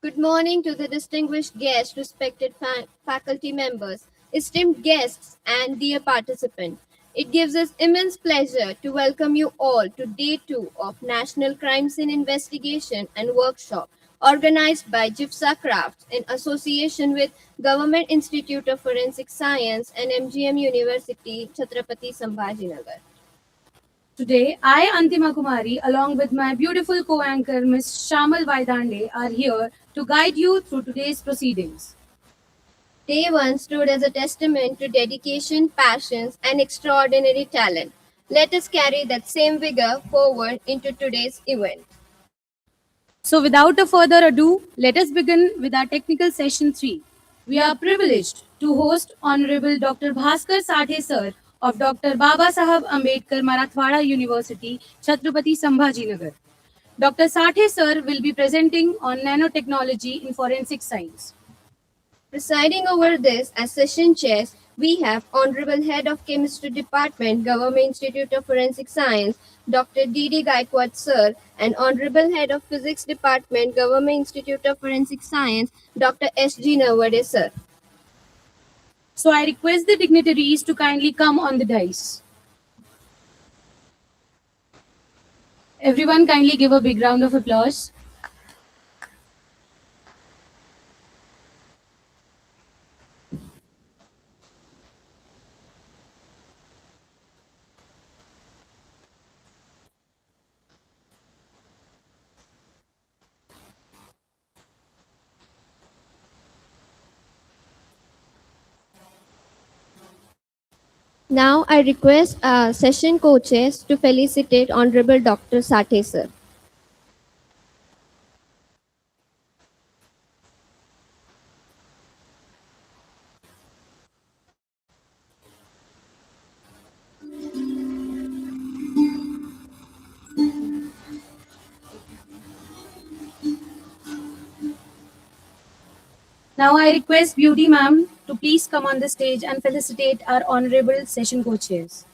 Good morning to the distinguished guests, respected faculty members, esteemed guests, and dear participants. It gives us immense pleasure to welcome you all to Day 2 of National Crime Scene Investigation and Workshop organized by GIFSA Crafts in association with Government Institute of Forensic Science and MGM University, Chhatrapati Sambhajinagar. Today, I, Antima Kumari, along with my beautiful co-anchor Ms. Shamal Vaidande, are here to guide you through today's proceedings. Day 1 stood as a testament to dedication, passions, and extraordinary talent. Let us carry that same vigor forward into today's event. So, without a further ado, let us begin with our technical session 3. We are privileged to host Honorable Dr. Bhaskar Sathe Sir of Dr. Baba Sahab Ambedkar Marathwada University, Chhatrapati Sambhajinagar. Dr. Sathe Sir will be presenting on nanotechnology in forensic science. Presiding over this as session chairs, we have Honorable Head of Chemistry Department, Government Institute of Forensic Science, Dr. D.D. Gaikwad Sir, and Honorable Head of Physics Department, Government Institute of Forensic Science, Dr. S.G. Nawade Sir. So I request the dignitaries to kindly come on the dais. Everyone kindly give a big round of applause. Now I request our session co-chairs to felicitate Honorable Dr. Sathe Sir. Now I request Beauty Ma'am to please come on the stage and felicitate our honorable session co-chairs.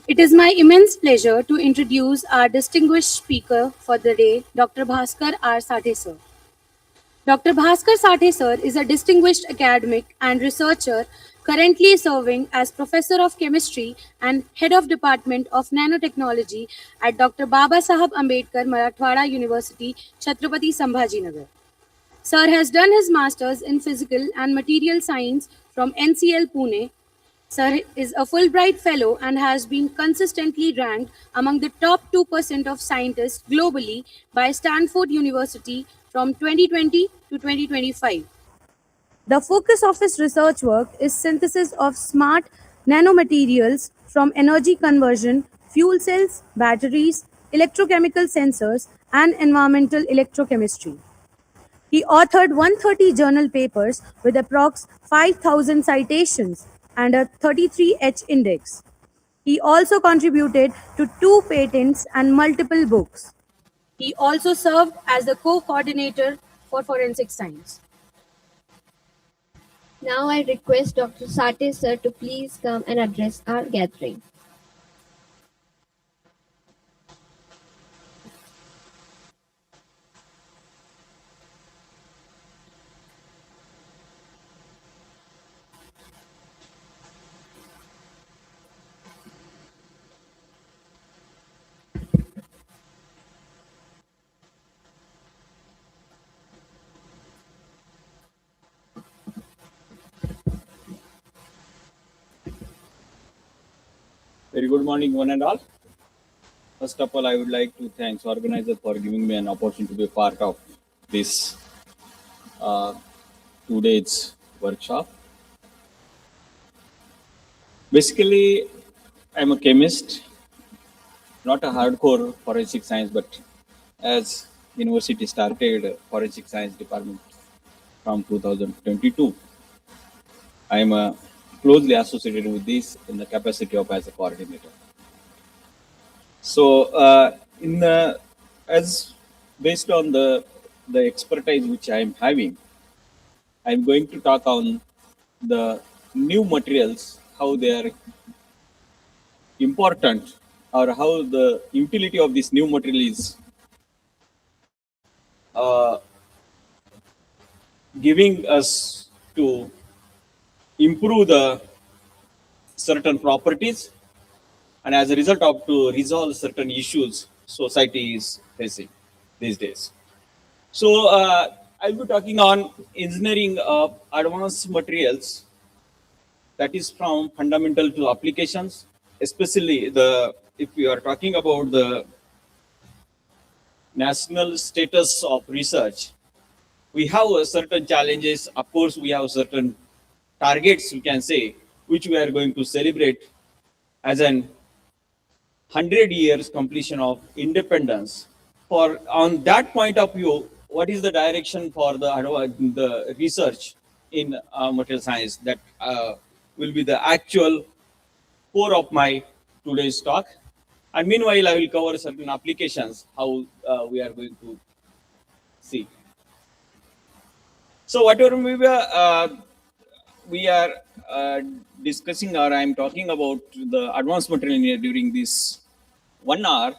It is my immense pleasure to introduce our distinguished speaker for the day, Dr. Bhaskar R. Sathe Sir. Dr. Bhaskar Sathe Sir is a distinguished academic and researcher currently serving as Professor of Chemistry and Head of Department of Nanotechnology at Dr. Baba Sahab Ambedkar Marathwada University, Chhatrapati Sambhajinagar. Sir has done his Masters in Physical and Material Science from NCL Pune. Sir is a Fulbright Fellow and has been consistently ranked among the top 2% of scientists globally by Stanford University from 2020 to 2025. The focus of his research work is synthesis of smart nanomaterials from energy conversion, fuel cells, batteries, electrochemical sensors, and environmental electrochemistry. He authored 130 journal papers with approx 5,000 citations and a 33H index. He also contributed to 2 patents and multiple books. He also served as the co-coordinator for forensic science. Now I request Dr. Sathe Sir to please come and address our gathering. Very good morning, one and all. First of all, I would like to thank organizer for giving me an opportunity to be a part of this 2 days workshop. Basically, I'm a chemist, not a hardcore forensic science, but as university started forensic science department from 2022, I'm closely associated with this in the capacity of as a coordinator. So, in the as based on the expertise which I'm having, I'm going to talk on the new materials, how they are important, or how the utility of this new material is uh, giving us to improve the certain properties, and as a result of to resolve certain issues society is facing these days. So I'll be talking on engineering of advanced materials, that is from fundamental to applications, especially the if we are talking about the national status of research, we have certain challenges. Of course, we have certain targets, we can say, which we are going to celebrate as an 100 years completion of independence. For on that point of view, what is the direction for the research in material science? That will be the actual core of my today's talk. And meanwhile, I will cover certain applications how we are going to see. So whatever we are discussing, or I'm talking about the advanced material engineering during this 1 hour.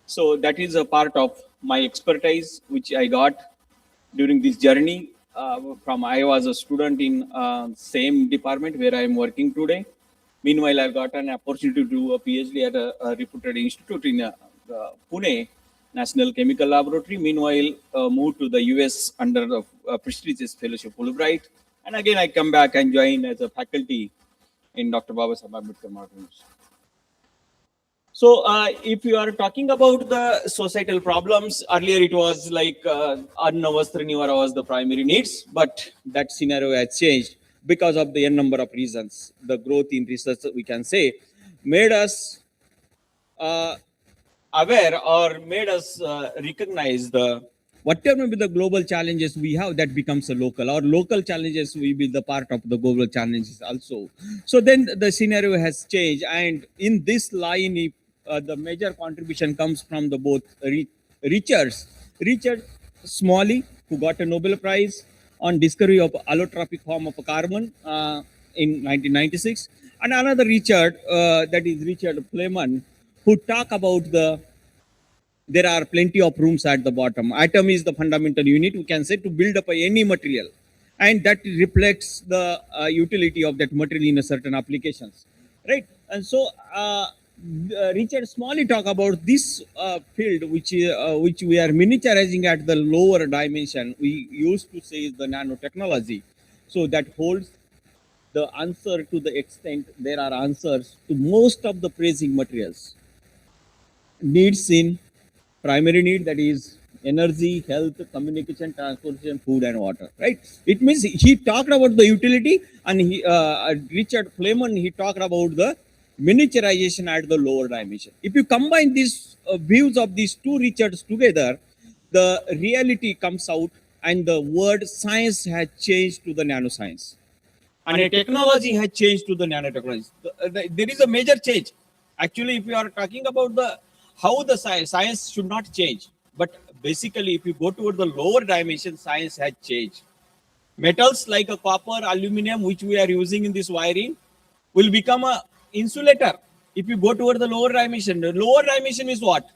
So that is a part of my expertise which I got during this journey. From I was a student in same department where I am working today. Meanwhile, I've got an opportunity to do a PhD at a reputed institute in Pune National Chemical Laboratory. Meanwhile, moved to the US under a prestigious fellowship Fulbright. And again, I come back and join as a faculty in Dr. Baba Saheb Ambedkar Modern University. So, if you are talking about the societal problems, earlier it was like Anna Vastra Nivara was the primary needs, but that scenario has changed because of the n number of reasons. The growth in research, we can say, made us uh, aware or made us recognize the whatever may be the global challenges we have, that becomes a local, or local challenges will be the part of the global challenges also. So then the scenario has changed, and in this line, if, the major contribution comes from the both Richard Smalley, who got a Nobel Prize on discovery of allotropic form of carbon in 1996, and another Richard, that is Richard Fleman, who talk about there are plenty of rooms at the bottom. Atom is the fundamental unit, we can say, to build up any material, and that reflects the utility of that material in a certain applications, right? And so Richard Smalley talk about this field, which we are miniaturizing at the lower dimension. We used to say is the nanotechnology. So that holds the answer to the extent there are answers to most of the pressing materials needs in primary need, that is energy, health, communication, transportation, food, and water. Right? It means he talked about the utility, and Richard Fleman, he talked about the miniaturization at the lower dimension. If you combine these views of these two Richards together, the reality comes out, and the word science has changed to the nanoscience, and a technology has changed to the nanotechnology. There is a major change. Actually, if you are talking about the how the science should not change, but basically, if you go toward the lower dimension, science has changed. Metals like a copper, aluminum, which we are using in this wiring, will become a insulator. If you go toward the lower dimension is what?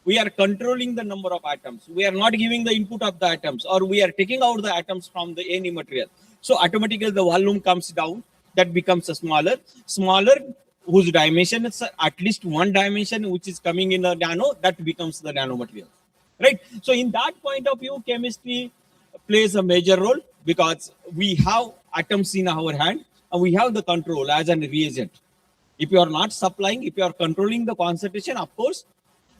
We are controlling the number of atoms. We are not giving the input of the atoms, or we are taking out the atoms from the any material. So automatically the volume comes down. That becomes a smaller, whose dimension is at least one dimension, which is coming in a nano. That becomes the nanomaterial, right? So in that point of view, chemistry plays a major role, because we have atoms in our hand and we have the control as an reagent. If you are not supplying, if you are controlling the concentration, of course,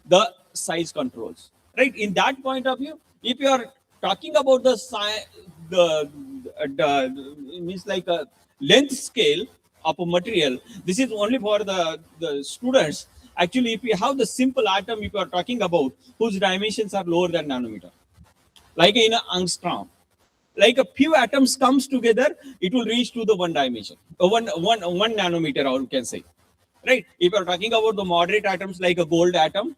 the size controls, right? In that point of view, if you are talking about the means like a length scale of a material. This is only for the students. Actually, if you have the simple atom, if you are talking about whose dimensions are lower than nanometer, like in an angstrom, like a few atoms comes together, it will reach to the one dimension, one nanometer, or you can say, right? If you're talking about the moderate atoms like a gold atom,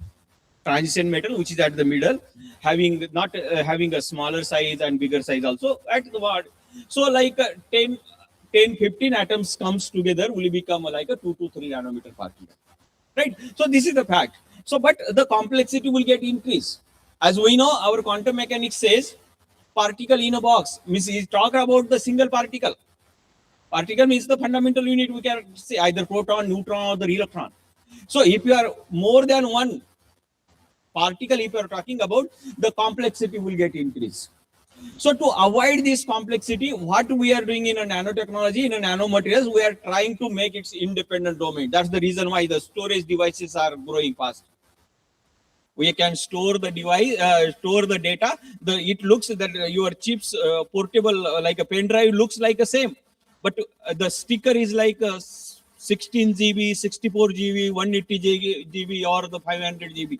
transition metal, which is at the middle, having not having a smaller size and bigger size also at the word. So like 10, 15 atoms comes together will become like a 2 to 3 nanometer particle, right? So this is the fact. So but the complexity will get increased. As we know, our quantum mechanics says particle in a box means is talk about the single particle. Particle means the fundamental unit, we can say either proton, neutron, or the electron. So if you are more than one particle, if you are talking about, the complexity will get increased. So to avoid this complexity, what we are doing in a nanotechnology, in a nanomaterials, we are trying to make its independent domain. That's the reason why the storage devices are growing fast. We can store the device, store the data. It looks that your chips portable, like a pen drive, looks like the same, but the sticker is like 16 GB, 64 GB, 180 GB, or the 500 GB,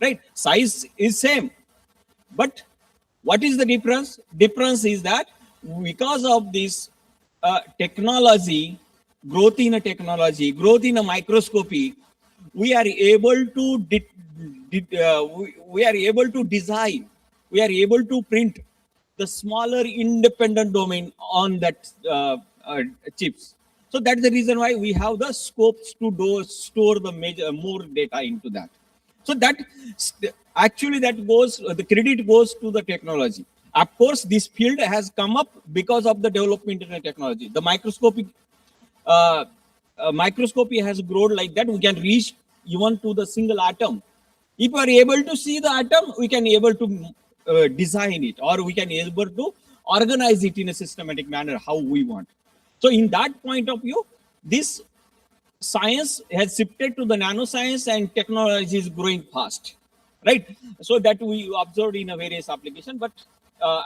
right? Size is same, but what is the difference? Difference is that because of this technology, growth in a technology, growth in a microscopy, we are able to we are able to design, we are able to print the smaller independent domain on that chips. So that's the reason why we have the scopes to store the more data into that. So that actually that goes, the credit goes to the technology. Of course, this field has come up because of the development in the technology. The microscopy has grown like that. We can reach even to the single atom. If we are able to see the atom, we can able to design it, or we can able to organize it in a systematic manner how we want. So in that point of view, this science has shifted to the nanoscience, and technology is growing fast, right? So that we observed in a various application. But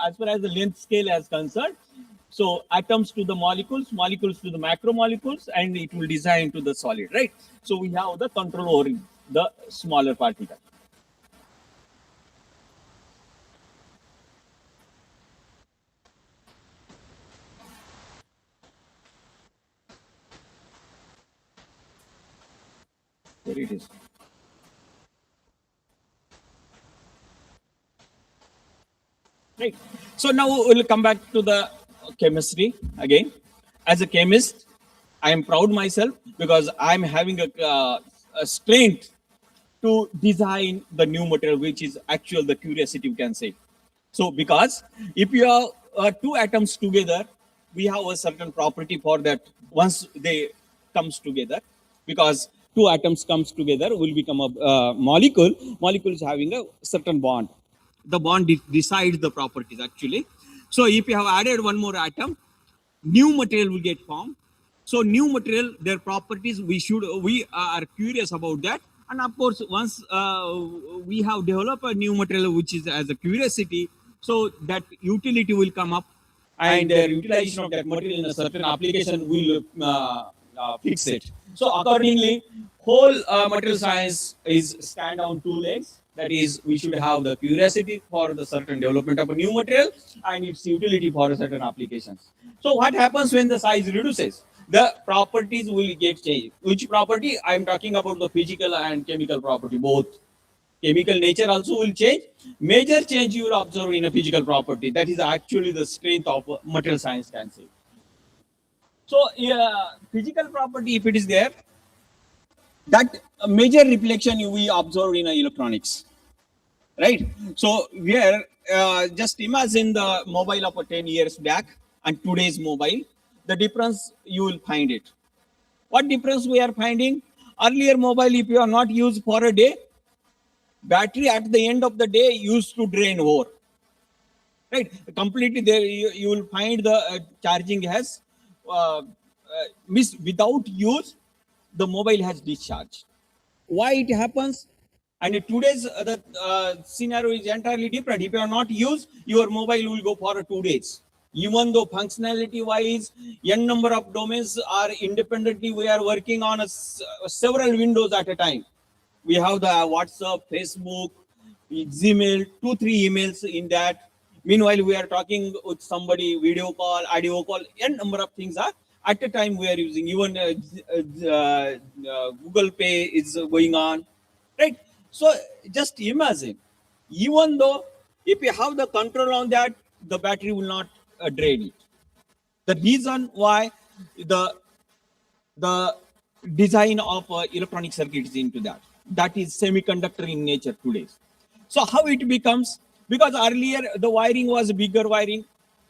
as far as the length scale is concerned, so atoms to the molecules, molecules to the macromolecules, and it will design to the solid, right? So we have the control over the smaller particle. There it is. Right. So now we'll come back to the chemistry again. As a chemist, I am proud myself because I'm having a strength to design the new material, which is actual the curiosity, you can say. So because if you have two atoms together, we have a certain property for that. Once they comes together, because two atoms comes together will become a molecule. Molecule is having a certain bond. The bond decides the properties actually. So if you have added one more atom, new material will get formed. So new material, their properties, we are curious about that. And of course, once we have developed a new material which is as a curiosity, so that utility will come up, and their utilization of that material in a certain application will fix it. So accordingly, whole material science is stand on two legs. That is, we should have the curiosity for the certain development of a new material and its utility for certain applications. So what happens when the size reduces? The properties will get changed. Which property? I am talking about the physical and chemical property, both. Chemical nature also will change. Major change you will observe in a physical property. That is actually the strength of material science, can say. So physical property, if it is there, that major reflection we observe in electronics, right? So here, just imagine the mobile of 10 years back and today's mobile, the difference you will find it. What difference we are finding? Earlier mobile, if you are not used for a day, battery at the end of the day used to drain over, right? Completely there, you will find the charging has without use, the mobile has discharged. Why it happens? And today's the scenario is entirely different. If you are not used, your mobile will go for 2 days. Even though functionality wise, n number of domains are independently, we are working on several windows at a time. We have the WhatsApp, Facebook, Gmail, 2, 3 emails in that. Meanwhile, we are talking with somebody, video call, audio call, n number of things are at a time we are using. Even Google Pay is going on, right? So just imagine, even though if you have the control on that, the battery will not drain it. The reason why the the design of electronic circuits into that is semiconductor in nature today. So how it becomes, because earlier the wiring was bigger wiring.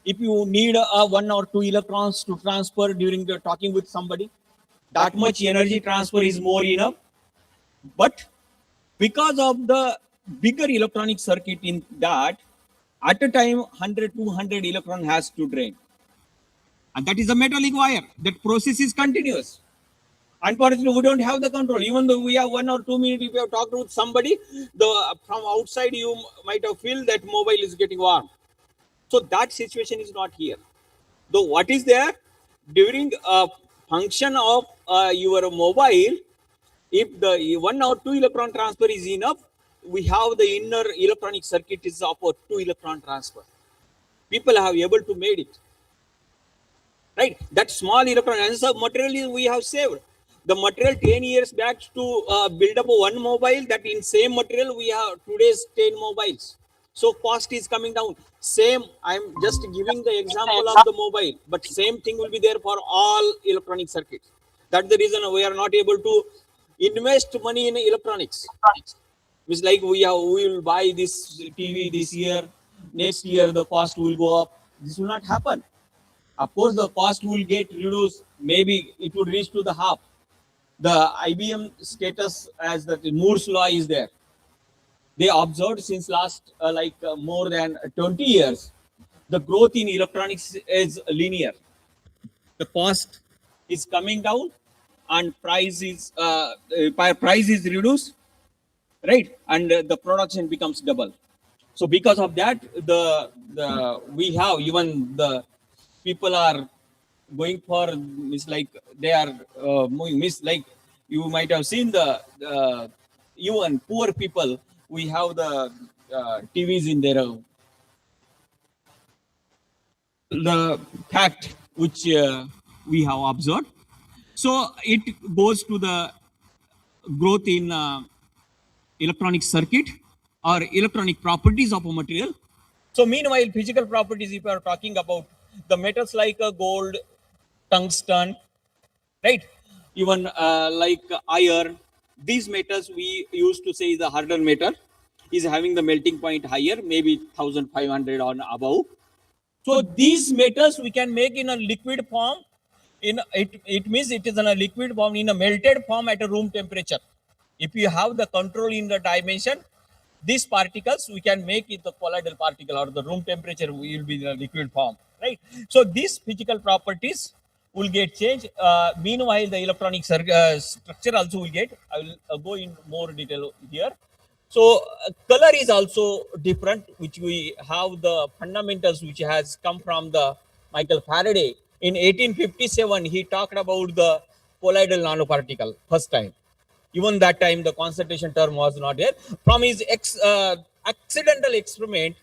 If you need 1 or 2 electrons to transfer during the talking with somebody, that much energy transfer is more enough. But because of the bigger electronic circuit in that, at a time 100 200 electron has to drain, and that is a metallic wire. That process is continuous. Unfortunately, we don't have the control. Even though we have 1 or 2 minutes, if you have talked with somebody, from outside you might have feel that mobile is getting warm. So that situation is not here. Though what is there during a function of your mobile, if the 1 or 2 electron transfer is enough, we have the inner electronic circuit is of a 2 electron transfer. People have able to made it, right? That small electron, and so material we have saved. The material 10 years back to build up one mobile, that in same material we have today's 10 mobiles. So cost is coming down. Same, I'm just giving the example of the mobile, but same thing will be there for all electronic circuits. That's the reason we are not able to invest money in electronics. It's like we will buy this TV this year, next year the cost will go up. This will not happen. Of course, the cost will get reduced. Maybe it would reach to the half. The IBM status as the Moore's law is there. They observed since last more than 20 years, the growth in electronics is linear. The cost is coming down, and price is reduced, right? And the production becomes double. So because of that, the we have even the people are going for like they are moving like you might have seen the even poor people, we have the TVs in their the fact which we have observed. So it goes to the growth in electronic circuit or electronic properties of a material. So meanwhile, physical properties, if you are talking about the metals like gold, tungsten, right? Even like iron, these metals we used to say the hardened metal is having the melting point higher, maybe 1500 or above. So these metals we can make in a liquid form. It means it is in a liquid form, in a melted form at a room temperature. If you have the control in the dimension, these particles we can make it the colloidal particle, or the room temperature will be in a liquid form, right? So these physical properties will get changed. Meanwhile, the electronic structure also will get. I will go in more detail here. So color is also different, which we have the fundamentals which has come from the Michael Faraday. In 1857, he talked about the colloidal nanoparticle first time. Even that time, the concentration term was not there. From his accidental experiment,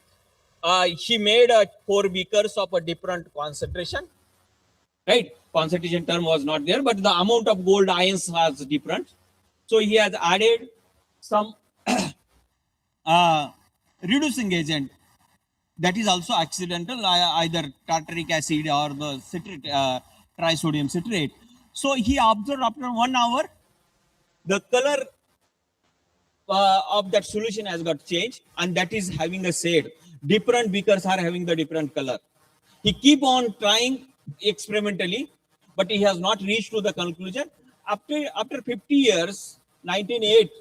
he made 4 beakers of a different concentration. Right, concentration term was not there, but the amount of gold ions was different. So he has added some reducing agent that is also accidental, either tartaric acid or the citrate, trisodium citrate. So he observed after 1 hour, the color of that solution has got changed, and that is having a shade. Different beakers are having the different color. He keep on trying experimentally, but he has not reached to the conclusion. After 50 years, 1908,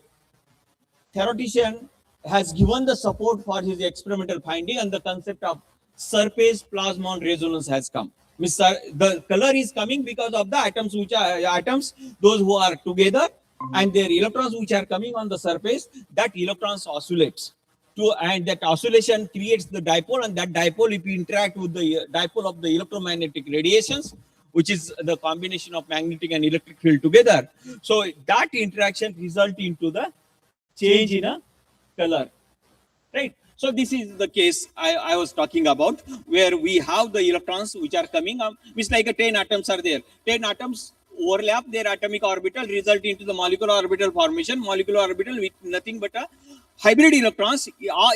theoretician has given the support for his experimental finding, and the concept of surface plasmon resonance has come. The color is coming because of the atoms which are atoms, those who are together, and their electrons which are coming on the surface, that electrons oscillates. and that oscillation creates the dipole, and that dipole, if you interact with the dipole of the electromagnetic radiations, which is the combination of magnetic and electric field together, so that interaction result into the change in a color, right? So this is the case I was talking about, where we have the electrons which are coming up. It's like a 10 atoms are there. 10 atoms overlap their atomic orbital, result into the molecular orbital formation. Molecular orbital with nothing but a hybrid electrons.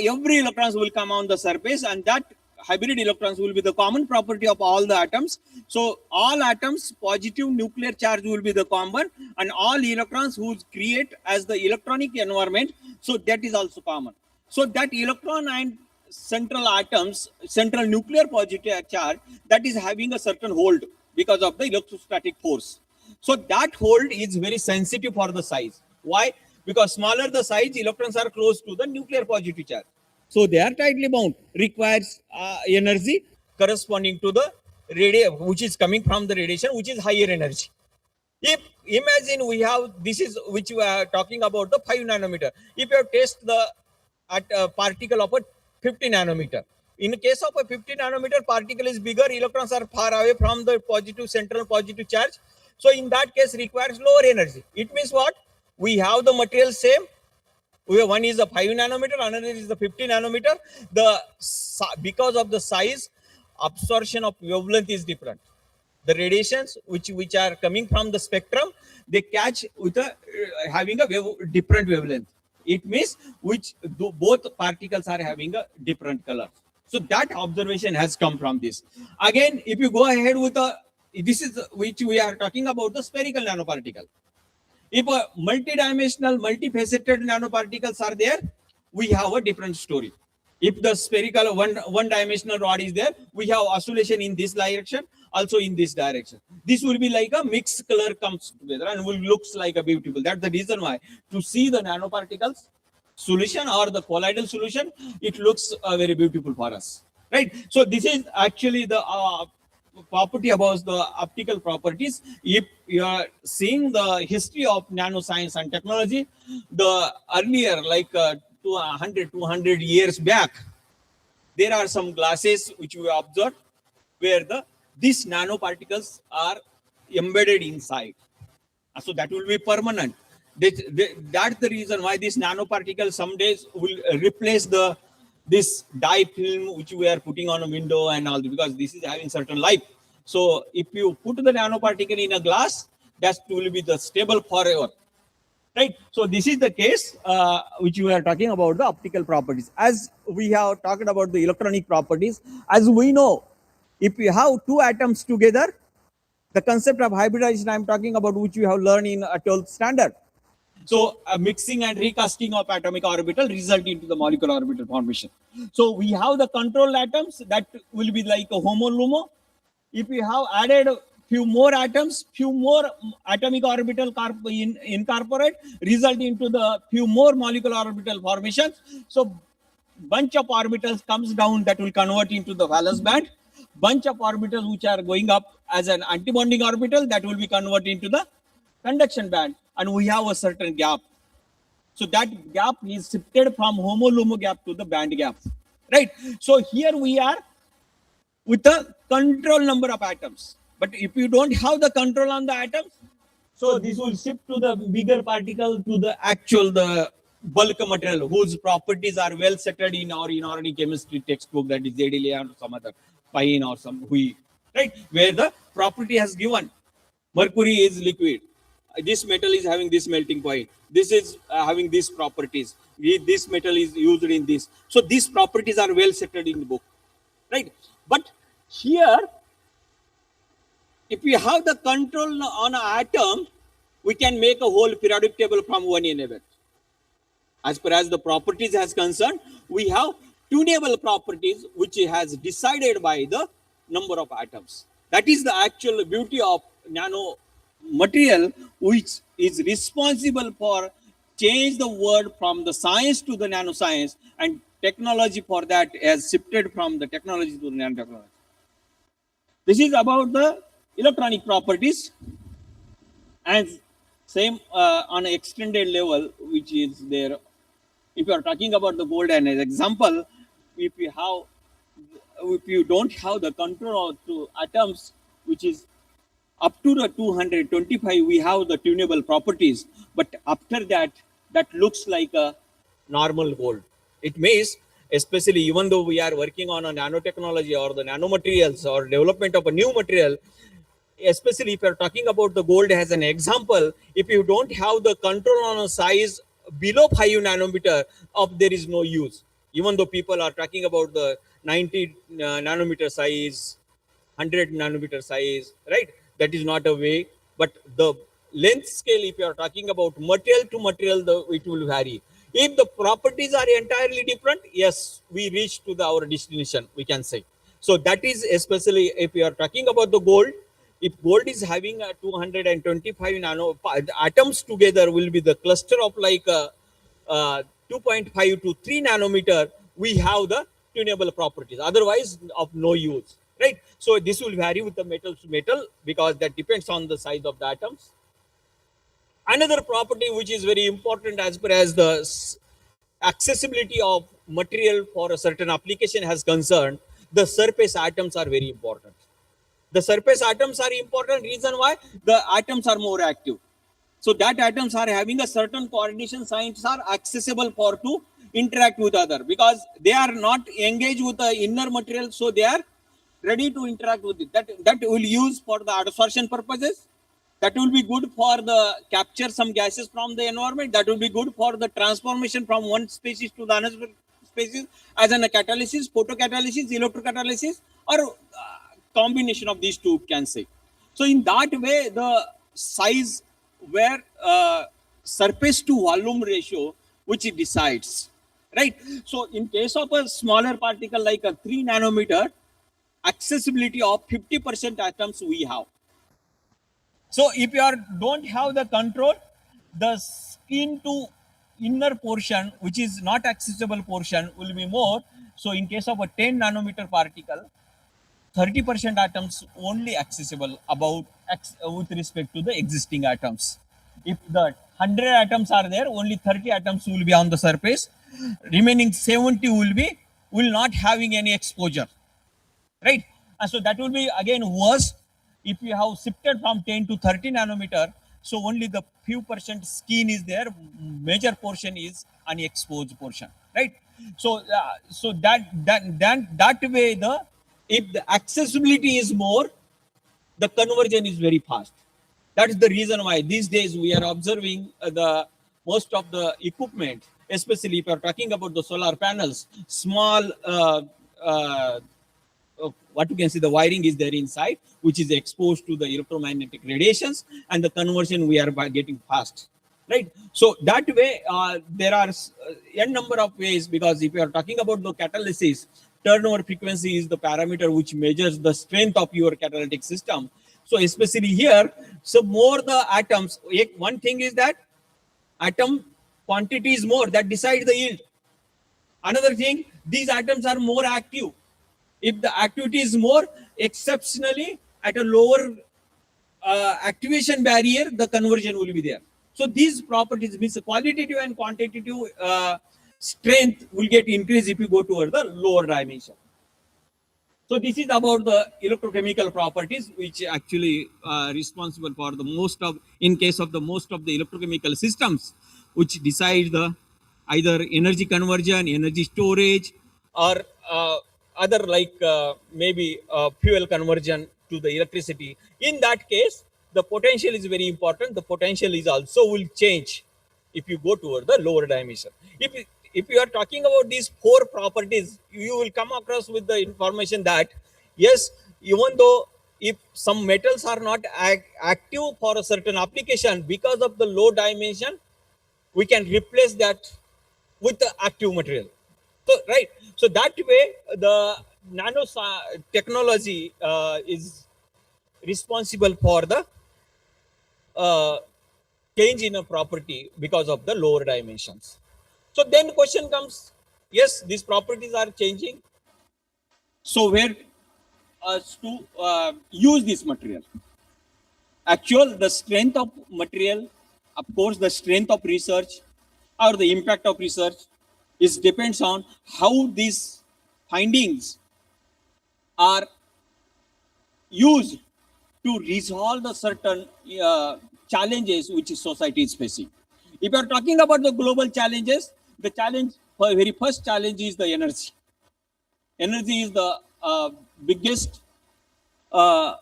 Every electrons will come on the surface, and that hybrid electrons will be the common property of all the atoms. So all atoms positive nuclear charge will be the common, and all electrons who create as the electronic environment, so that is also common. So that electron and central atoms, central nuclear positive charge, that is having a certain hold because of the electrostatic force. So that hold is very sensitive for the size. Why? Because smaller the size, electrons are close to the nuclear positive charge. So they are tightly bound, requires energy corresponding to the radiation, which is coming from the radiation, which is higher energy. If imagine we have, this is which we are talking about, the 5 nanometer. If you have test the at a particle of a 50 nanometer, in case of a 50 nanometer particle is bigger, electrons are far away from the positive central positive charge. So in that case requires lower energy. It means what? We have the material same. One is the 5 nanometer, another is the 50 nanometer. Because of the size, absorption of wavelength is different. The radiations which are coming from the spectrum, they catch with a having a different wavelength. It means both particles are having a different color. So that observation has come from this. Again, if you go ahead with this is which we are talking about, the spherical nanoparticle. If a multidimensional, multifaceted nanoparticles are there, we have a different story. If the spherical one dimensional rod is there, we have oscillation in this direction, also in this direction. This will be like a mixed color comes together and will looks like a beautiful. That's the reason why to see the nanoparticles solution or the colloidal solution, it looks very beautiful for us, right? So this is actually the property about the optical properties. If you are seeing the history of nanoscience and technology, the earlier like 200 years back, there are some glasses which we observed where these nanoparticles are embedded inside. So that will be permanent. That's the reason why this nanoparticle some days will replace this dye film which we are putting on a window and all, because this is having certain life. So if you put the nanoparticle in a glass, that will be the stable forever, right? So this is the case which we are talking about, the optical properties. As we have talked about the electronic properties, as we know, if you have two atoms together, the concept of hybridization I'm talking about, which we have learned in a 12th standard. So mixing and recasting of atomic orbital result into the molecular orbital formation. So we have the control atoms that will be like a homo-lumo. If we have added few more atoms, few more atomic orbital incorporate, result into the few more molecular orbital formations. So bunch of orbitals comes down, that will convert into the valence band. Bunch of orbitals which are going up as an antibonding orbital, that will be converted into the conduction band, and we have a certain gap. So that gap is shifted from homo-lumo gap to the band gap, right? So here we are with the control number of atoms. But if you don't have the control on the atoms, so this will shift to the bigger particle, to the actual the bulk material whose properties are well settled in our inorganic chemistry textbook, that is ZDLA or some other pine or some Hui, right? Where the property has given mercury is liquid. This metal is having this melting point. This is having these properties. This metal is used in this. So these properties are well settled in the book, right? But here, if we have the control on an atom, we can make a whole periodic table from one element. As far as the properties has concerned, we have tunable properties which has decided by the number of atoms. That is the actual beauty of nano material, which is responsible for change the word from the science to the nanoscience, and technology for that has shifted from the technology to the nanotechnology. This is about the electronic properties, and same on an extended level, which is there If you are talking about the gold and as example, if you have, if you don't have the control of to atoms, which is up to the 225, we have the tunable properties, but after that, that looks like a normal gold. It means, especially even though we are working on a nanotechnology or the nanomaterials or development of a new material, especially if you're talking about the gold as an example, if you don't have the control on a size below 5 nanometer, of there is no use. Even though people are talking about the 90 nanometer size, 100 nanometer size, right? That is not a way. But the length scale, if you are talking about material to material, it will vary. If the properties are entirely different, yes, we reach to our destination, we can say. So that is especially if you are talking about the gold. If gold is having a 225 nano atoms together, will be the cluster of like 2.5 to 3 nanometer, we have the tunable properties. Otherwise, of no use, right? So this will vary with the metal to metal because that depends on the size of the atoms. Another property which is very important as per as the accessibility of material for a certain application has concerned, the surface atoms are very important. The surface atoms are important. Reason why? The atoms are more active. So that atoms are having a certain coordination signs are accessible for to interact with other, because they are not engaged with the inner material, so they are ready to interact with it. That will use for the absorption purposes. That will be good for the capture some gases from the environment. That will be good for the transformation from one species to the another species, as in a catalysis, photocatalysis, electrocatalysis, or combination of these two, can say. So in that way, the size where surface to volume ratio, which it decides, right? So in case of a smaller particle like a 3 nanometer, accessibility of 50% atoms we have. So if you are don't have the control, the skin to inner portion, which is not accessible portion, will be more. So in case of a 10 nanometer particle, 30% atoms only accessible about with respect to the existing atoms. If the 100 atoms are there, only 30 atoms will be on the surface. Remaining 70 will not having any exposure, right? And so that will be again worse if you have shifted from 10 to 30 nanometer. So only the few percent skin is there, major portion is unexposed portion, right? So that way, the if the accessibility is more, the conversion is very fast. That is the reason why these days we are observing the most of the equipment, especially if you are talking about the solar panels, small what you can see, the wiring is there inside, which is exposed to the electromagnetic radiations, and the conversion we are getting fast, right? So that way, there are n number of ways, because if you are talking about the catalysis, turnover frequency is the parameter which measures the strength of your catalytic system. So especially here, so more the atoms, one thing is that atom quantity is more, that decides the yield. Another thing, these atoms are more active. If the activity is more, exceptionally at a lower activation barrier, the conversion will be there. So these properties means qualitative and quantitative strength will get increased if you go toward the lower dimension. So this is about the electrochemical properties, which actually responsible for the most of, in case of the most of the electrochemical systems, which decide the either energy conversion, energy storage, or other like maybe fuel conversion to the electricity. In that case, the potential is very important. The potential is also will change if you go toward the lower dimension. If you are talking about these four properties, you will come across with the information that yes, even though if some metals are not active for a certain application, because of the low dimension, we can replace that with the active material. So right, so that way the nano technology is responsible for the uh, change in a property because of the lower dimensions. So then question comes, yes, these properties are changing. So where to use this material? Actual, the strength of material, of course, the strength of research or the impact of research. It depends on how these findings are used to resolve the certain challenges which society is facing. If you are talking about the global challenges, the challenge, very first challenge is the energy. Energy is the biggest uh,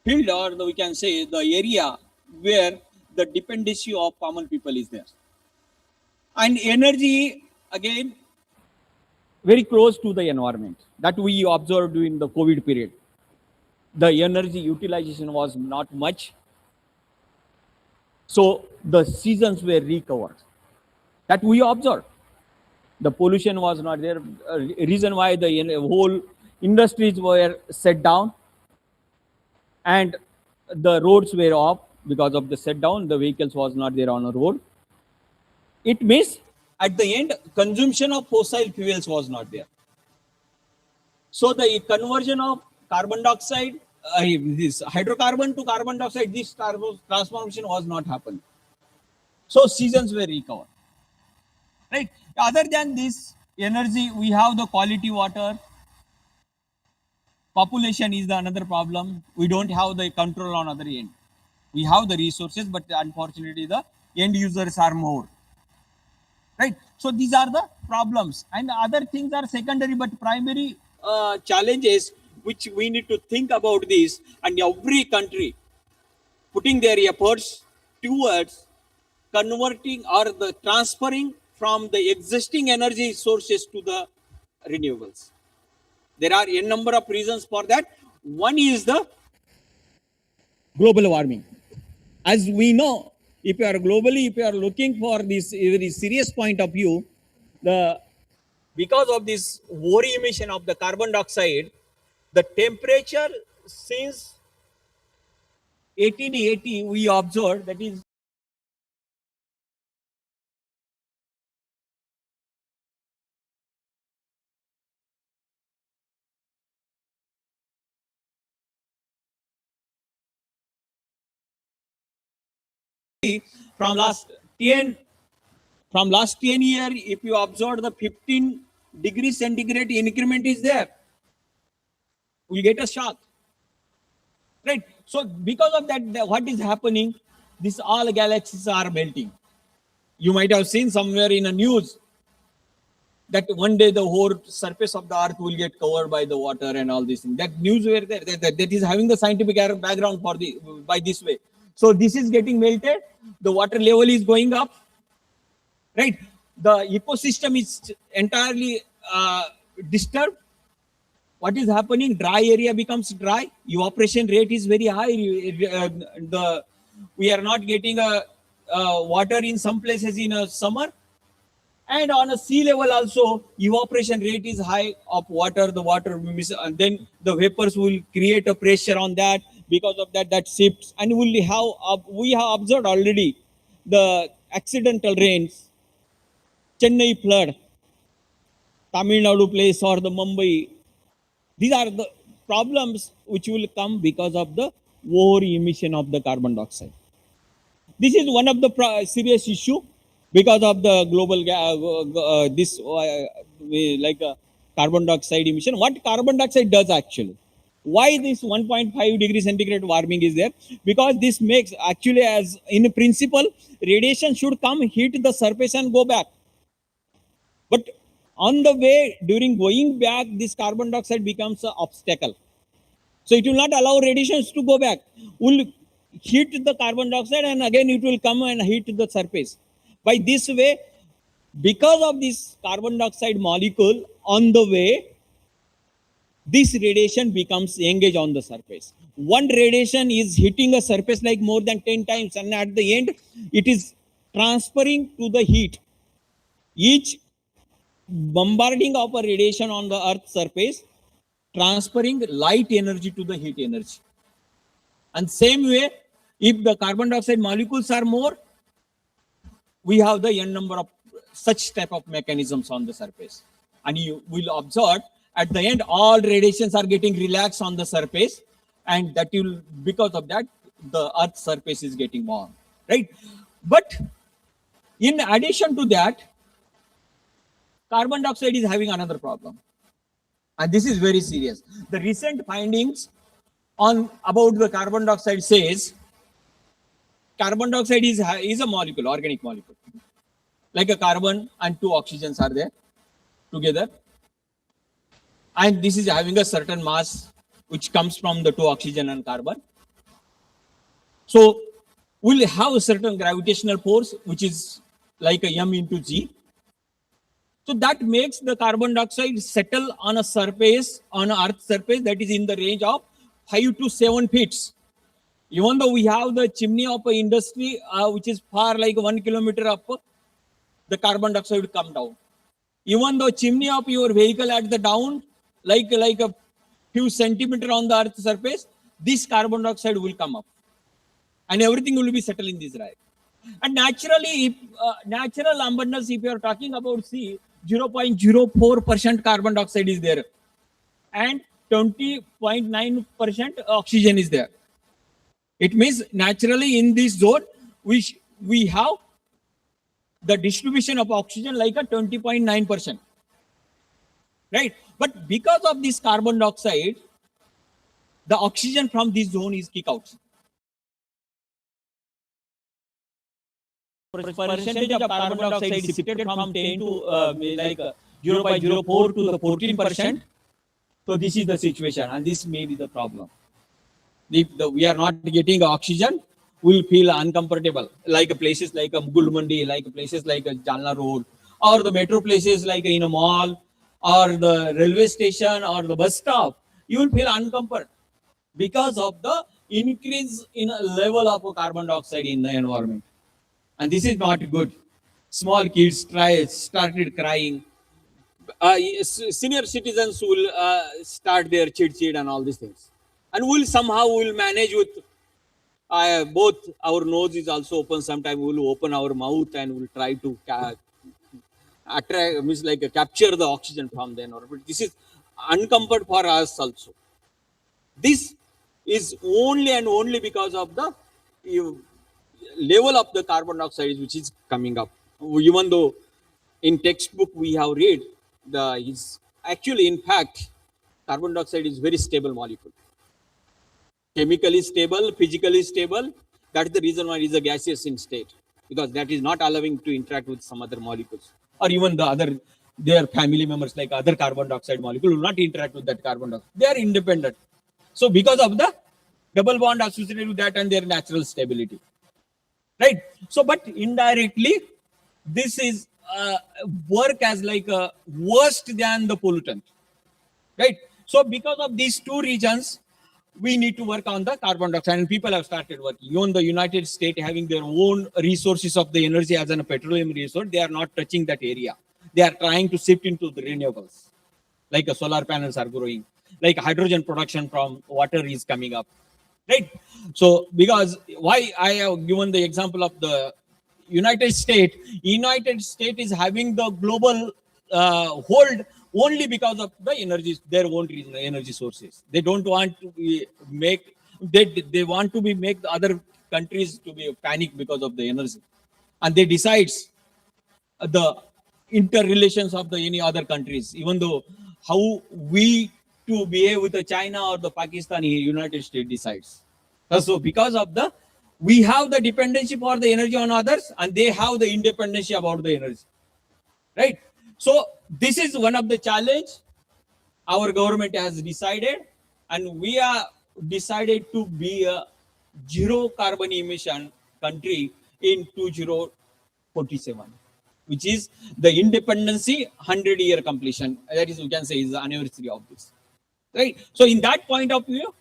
field, or we can say the area where the dependency of common people is there. And energy, again, very close to the environment that we observed during the COVID period. The energy utilization was not much, so the seasons were recovered. That we observed. The pollution was not there. Reason why the whole industries were set down and the roads were off because of the set down. The vehicles was not there on the road. It means at the end, consumption of fossil fuels was not there. So the conversion of carbon dioxide, this hydrocarbon to carbon dioxide, this transformation was not happening. So seasons were recovered. Right. Other than this energy, we have the quality water. Population is the another problem. We don't have the control on other end. We have the resources, but unfortunately, the end users are more. Right. So these are the problems, and other things are secondary, but primary challenges which we need to think about this, and every country putting their efforts towards converting or the transferring from the existing energy sources to the renewables. There are a number of reasons for that. One is the global warming. As we know, if you are globally, if you are looking for this very serious point of view, the because of this over emission of the carbon dioxide, the temperature since 1880 we observed that is from last 10 from last 10 year, if you observe the 15 degree centigrade increment is there, we get a shock. Right. So because of that, what is happening? These all galaxies are melting. You might have seen somewhere in a news that one day the whole surface of the earth will get covered by the water and all these things. That news were there. That is having the scientific background for the by this way. So this is getting melted. The water level is going up. Right. The ecosystem is entirely disturbed. What is happening? Dry area becomes dry. Evaporation rate is very high. The we are not getting a water in some places in a summer, and on a sea level also evaporation rate is high of water. The water and then the vapors will create a pressure on that. Because of that, that shifts, and we have observed already the accidental rains, Chennai flood, Tamil Nadu place, or the Mumbai. These are the problems which will come because of the over emission of the carbon dioxide. This is one of the serious issue because of the global this like carbon dioxide emission. What carbon dioxide does actually? Why this 1.5 degree centigrade warming is there? Because this makes actually, as in principle, radiation should come, hit the surface and go back. But on the way, during going back, this carbon dioxide becomes an obstacle. So it will not allow radiations to go back. Will hit the carbon dioxide and again it will come and hit the surface. By this way, because of this carbon dioxide molecule on the way, this radiation becomes engaged on the surface. One radiation is hitting a surface like more than 10 times, and at the end, it is transferring to the heat. Each bombarding of a radiation on the earth's surface transferring light energy to the heat energy. And same way, if the carbon dioxide molecules are more, we have the n number of such type of mechanisms on the surface. And you will observe at the end all radiations are getting relaxed on the surface, and that will, because of that, the earth's surface is getting warm. Right. But in addition to that, carbon dioxide is having another problem, and this is very serious. The recent findings on about the carbon dioxide says carbon dioxide is a molecule, organic molecule, like a carbon and two oxygens are there together, and this is having a certain mass which comes from the two oxygen and carbon. So we'll have a certain gravitational force which is like a m into g. So that makes the carbon dioxide settle on a surface, on an earth surface that is in the range of 5 to 7 feet. Even though we have the chimney of an industry which is far like 1 kilometer up, the carbon dioxide will come down. Even though chimney of your vehicle at the down, like a few centimeter on the earth surface, this carbon dioxide will come up, and everything will be settled in this right. And naturally, if natural abundance, if you are talking about, see, 0.04% carbon dioxide is there, and 20.9% oxygen is there. It means naturally in this zone, we have the distribution of oxygen like a 20.9%, right? But because of this carbon dioxide, the oxygen from this zone is kicked out. Percentage of carbon dioxide is shifted from 10 to like 0.04 to the 14%. So this is the situation, and this may be the problem. If we are not getting oxygen, we'll feel uncomfortable. Like places like Gulmandi, like places like Jalna Road, or the metro places like in a mall, or the railway station, or the bus stop, you will feel uncomfort because of the increase in level of carbon dioxide in the environment. And this is not good. Small kids started crying. Senior citizens will start their chit and all these things, and we'll somehow manage with both our nose is also open. Sometimes we'll open our mouth and we'll try to attract, means like capture the oxygen from the environment. This is uncomfort for us also. This is only and only because of the level of the carbon dioxide which is coming up. Even though in textbook we have read is actually, in fact, carbon dioxide is very stable molecule, chemically stable, physically stable. That is the reason why it is a gaseous in state, because that is not allowing to interact with some other molecules, or even the other their family members like other carbon dioxide molecule will not interact with that carbon dioxide. They are independent. So because of the double bond associated with that and their natural stability, right? So but indirectly this is work as like a worse than the pollutant, right? So because of these two regions, we need to work on the carbon dioxide, and people have started working. Even the United States having their own resources of the energy as a petroleum resource, they are not touching that area. They are trying to shift into the renewables, like solar panels are growing, like hydrogen production from water is coming up, right? So because why I have given the example of the United States is having the global hold only because of the energy, their own energy sources. They don't want to make, they want to be make the other countries to be panic because of the energy, and they decides the interrelations of the any other countries, even though how we to behave with the China or the Pakistani, United States decides. So because of the, we have the dependency for the energy on others, and they have the independency about the energy, right? So this is one of the challenge our government has decided, and we are decided to be a zero carbon emission country in 2047, which is the independency 100-year completion. That is, you can say, is the anniversary of this, right? So in that point of view,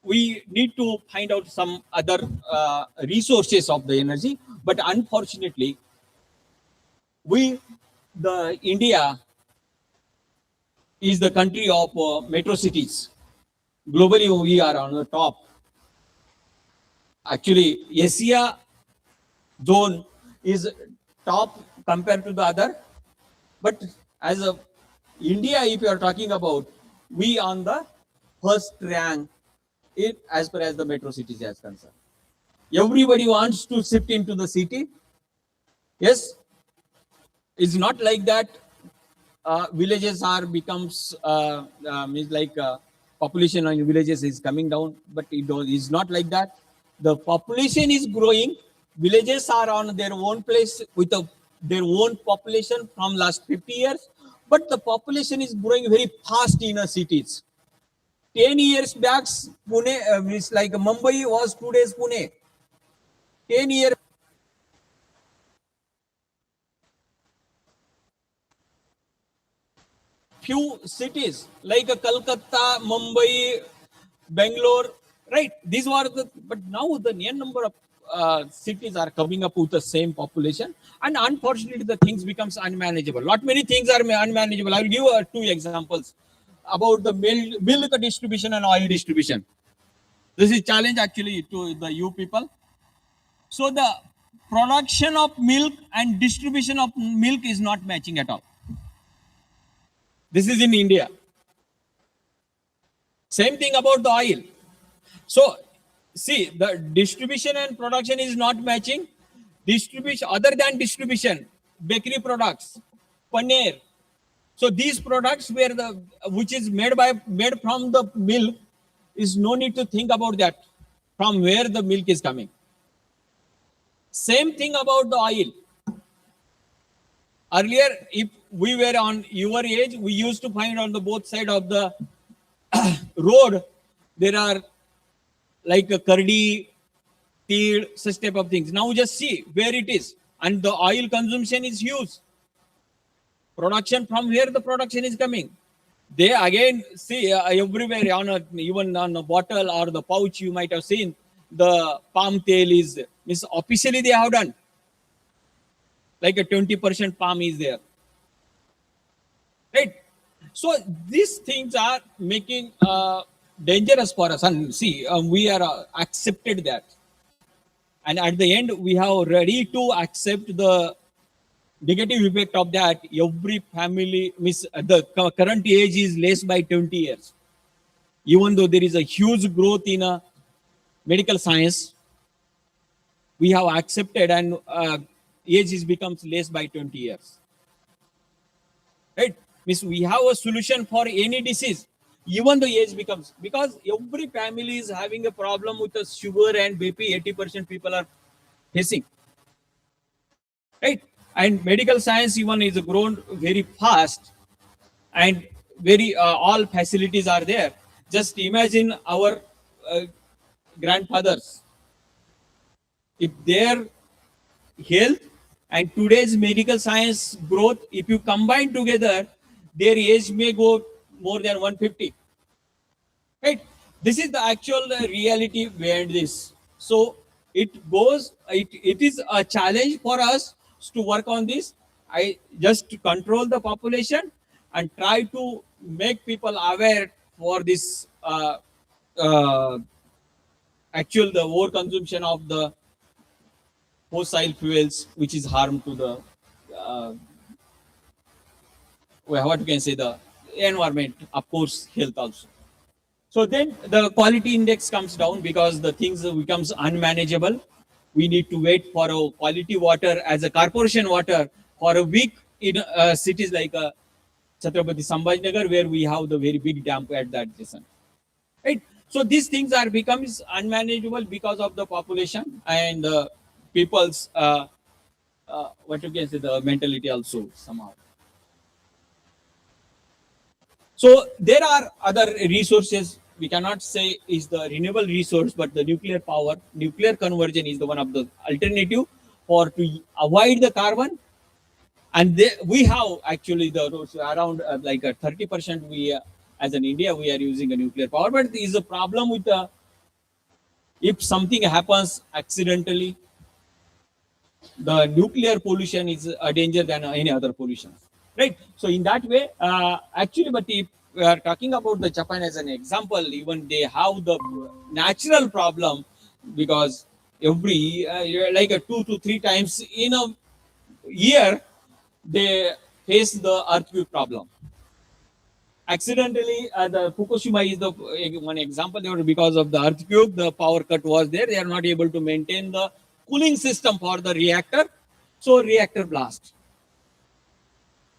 we need to find out some other resources of the energy, but unfortunately, India is the country of metro cities. Globally, we are on the top. Actually, Asia zone is top compared to the other, but as a India, if you are talking about, we on the first rank as far as the metro cities is concerned. Everybody wants to shift into the city. Yes, It's not like that. Villages are becomes means like population in villages is coming down, but it's not like that. The population is growing. Villages are on their own place with their own population from last 50 years, but the population is growing very fast in cities. 10 years back, Pune is like Mumbai was today's Pune. 10 years few cities like Kolkata, Mumbai, Bangalore, right? These were the, but now the near number of cities are coming up with the same population, and unfortunately, the things becomes unmanageable. Not many things are unmanageable. I will give two examples about the milk distribution and oil distribution. This is challenge actually to the you people. So the production of milk and distribution of milk is not matching at all. This is in India. Same thing about the oil. So, see, the distribution and production is not matching. Distribution, other than distribution, bakery products, paneer. So these products where the which is made from the milk is no need to think about that from where the milk is coming. Same thing about the oil. Earlier, if we were on your age, we used to find on the both side of the road there are like a curdy, teal, such type of things. Now just see where it is, and the oil consumption is huge. Production from where the production is coming. They again see everywhere on even on a bottle or the pouch you might have seen the palm tail is means officially they have done like a 20% palm is there, right? So these things are making dangerous for us, and see we are accepted that, and at the end we have ready to accept the negative effect of that. Every family means the current age is less by 20 years, even though there is a huge growth in medical science. We have accepted, and age is becomes less by 20 years, right? Means we have a solution for any disease, even the age becomes, because every family is having a problem with the sugar and BP. 80% people are facing, right? And medical science even is grown very fast, and very all facilities are there. Just imagine our uh, grandfathers, if their health and today's medical science growth, if you combine together, their age may go more than 150, right? This is the actual reality behind this. So it is a challenge for us to work on this. I just to control the population and try to make people aware for this uh, actual the overconsumption of the fossil fuels, which is harm to the uh, what you can say the environment, of course, health also. So then the quality index comes down because the things becomes unmanageable. We need to wait for a quality water as a corporation water for a week in cities like Chhatrapati Sambhajinagar, where we have the very big dam at that adjacent. Right. So these things are becomes unmanageable because of the population and people's what you can say the mentality also somehow. So there are other resources. We cannot say is the renewable resource, but the nuclear power, nuclear conversion is the one of the alternative for to avoid the carbon. And we have actually the around like 30% we as an India we are using a nuclear power, but there is a problem with the if something happens accidentally, the nuclear pollution is a danger than any other pollution, right? So in that way, actually, but if we are talking about the Japan as an example, even they have the natural problem because every like a 2 to 3 times in a year they face the earthquake problem. Accidentally, the Fukushima is the one example. They were because of the earthquake, the power cut was there. They are not able to maintain the cooling system for the reactor, so reactor blast.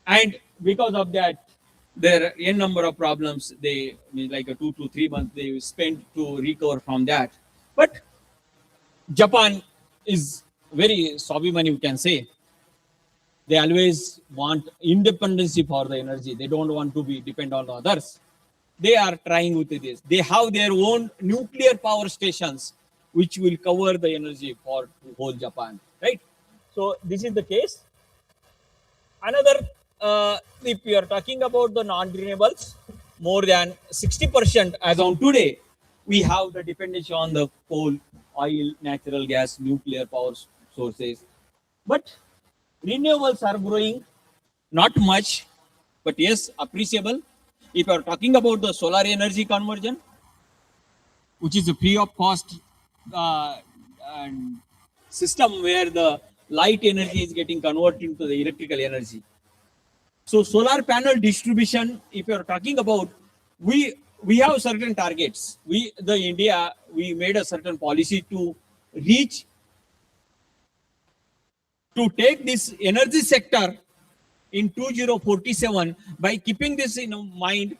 And because of that, there are a number of problems. They like a 2 to 3 months they spend to recover from that. But Japan is very Swabiman, you can say. They always want independence for the energy. They don't want to be depend on others. They are trying with this. They have their own nuclear power stations, which will cover the energy for whole Japan. Right. So this is the case. Another, if we are talking about the non-renewables, more than 60% as on today, we have the dependency on the coal, oil, natural gas, nuclear power sources. But renewables are growing, not much, but yes, appreciable. If you are talking about the solar energy conversion, which is a free of cost uh, and system where the light energy is getting converted into the electrical energy. So solar panel distribution, if you're talking about, we have certain targets. The India, we made a certain policy to reach, to take this energy sector in 2047. By keeping this in mind,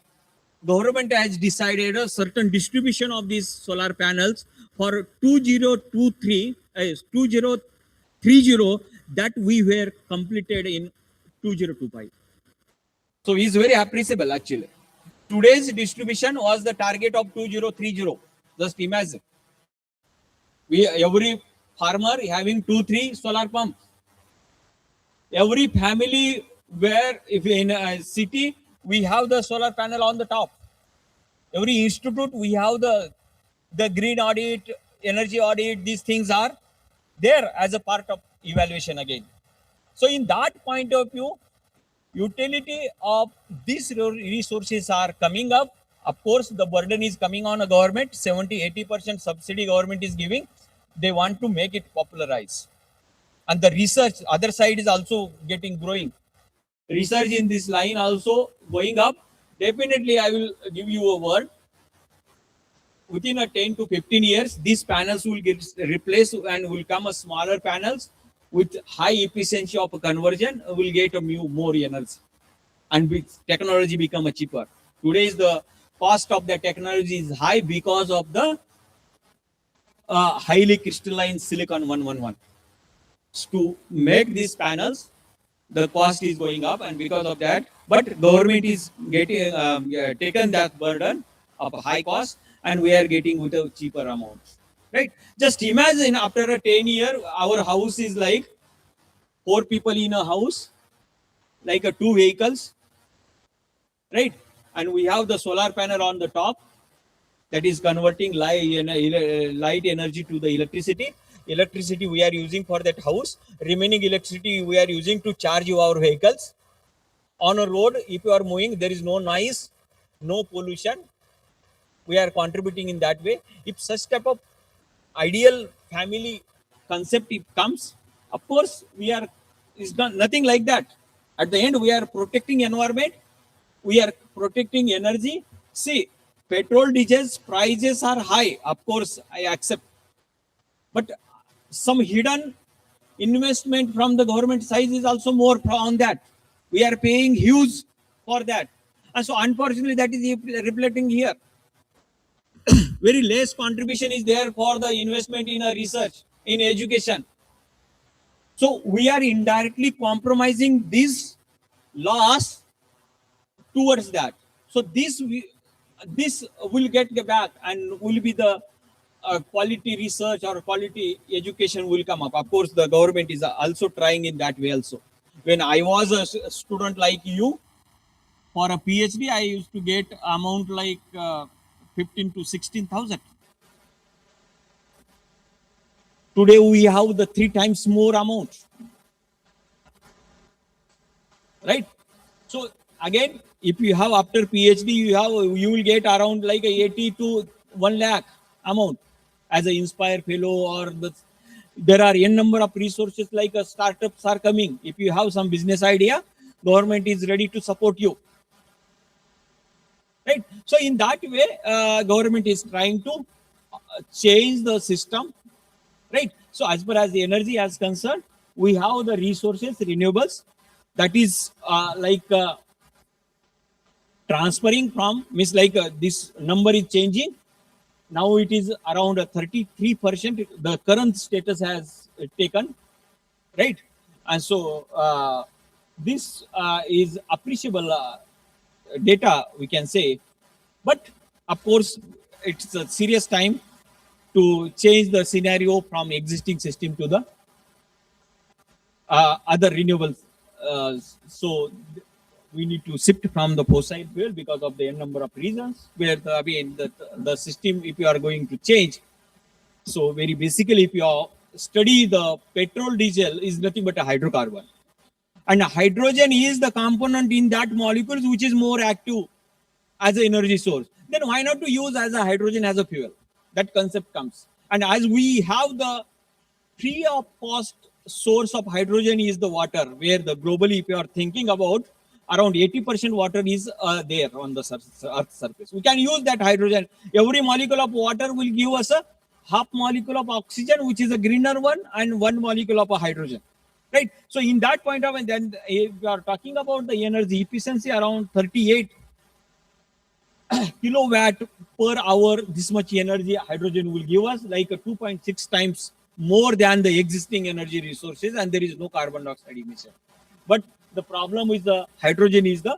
government has decided a certain distribution of these solar panels for 2023, 2030, that we were completed in 2025. So it's very appreciable actually. Today's distribution was the target of 2030. Just imagine. Every farmer having 2-3 solar pumps. Every family where if in a city we have the solar panel on the top. Every institute we have the green audit, energy audit, these things are there as a part of evaluation again. So in that point of view, utility of these resources are coming up. Of course, the burden is coming on a government. 70-80% subsidy government is giving. They want to make it popularize. And the research, other side is also getting growing. Research in this line also going up. Definitely, I will give you a word. Within a 10 to 15 years, these panels will get replaced and will come a smaller panels with high efficiency of conversion, will get a more energy, and technology become a cheaper. Today is the cost of the technology is high because of the highly crystalline silicon 111. To make these panels, the cost is going up, and because of that, but government is getting taken that burden of a high cost, and we are getting with a cheaper amount. Right? Just imagine after a 10 year, our house is like 4 people in a house, like a 2 vehicles, right? And we have the solar panel on the top that is converting light energy to the electricity. Electricity we are using for that house. Remaining electricity we are using to charge our vehicles. On a road, if you are moving, there is no noise, no pollution. We are contributing in that way. If such type of ideal family concept it comes, of course we are, it's not nothing like that. At the end, we are protecting environment, we are protecting energy. See, petrol diesels prices are high, of course I accept, but some hidden investment from the government side is also more on that. We are paying huge for that, and so unfortunately that is reflecting here. Very less contribution is there for the investment in a research, in education. So we are indirectly compromising these laws towards that. So this will get back and will be the quality research or quality education will come up. Of course, the government is also trying in that way also. When I was a student like you, for a PhD, I used to get amount like 15 to 16,000. Today we have the 3 times more amount, right? So again, if you have after PhD, you will get around like a 80 to 1 lakh amount as an Inspire Fellow, or there are n number of resources like startups are coming. If you have some business idea, government is ready to support you, right? So in that way, government is trying to change the system, right? So as far as the energy is concerned, we have the resources, renewables. that is transferring from, means this number is changing. Now it is around 33%. The current status has taken, right? And so this is appreciable data, we can say. But of course, it's a serious time to change the scenario from existing system to the other renewables. So we need to shift from the fossil fuel because of the n number of reasons. Where the system, if you are going to change, so very basically, if you study the petrol, diesel is nothing but a hydrocarbon, and hydrogen is the component in that molecules which is more active as an energy source. Then why not to use as a hydrogen as a fuel? That concept comes, and as we have the free of cost source of hydrogen is the water, where the globally, if you are thinking about, around 80% water is there on the earth surface. We can use that hydrogen. Every molecule of water will give us a half molecule of oxygen, which is a greener one, and one molecule of a hydrogen, right? So in that point of, and then if we are talking about the energy efficiency, around 38 kilowatt per hour, this much energy hydrogen will give us, like a 2.6 times more than the existing energy resources, and there is no carbon dioxide emission. But the problem with the hydrogen is the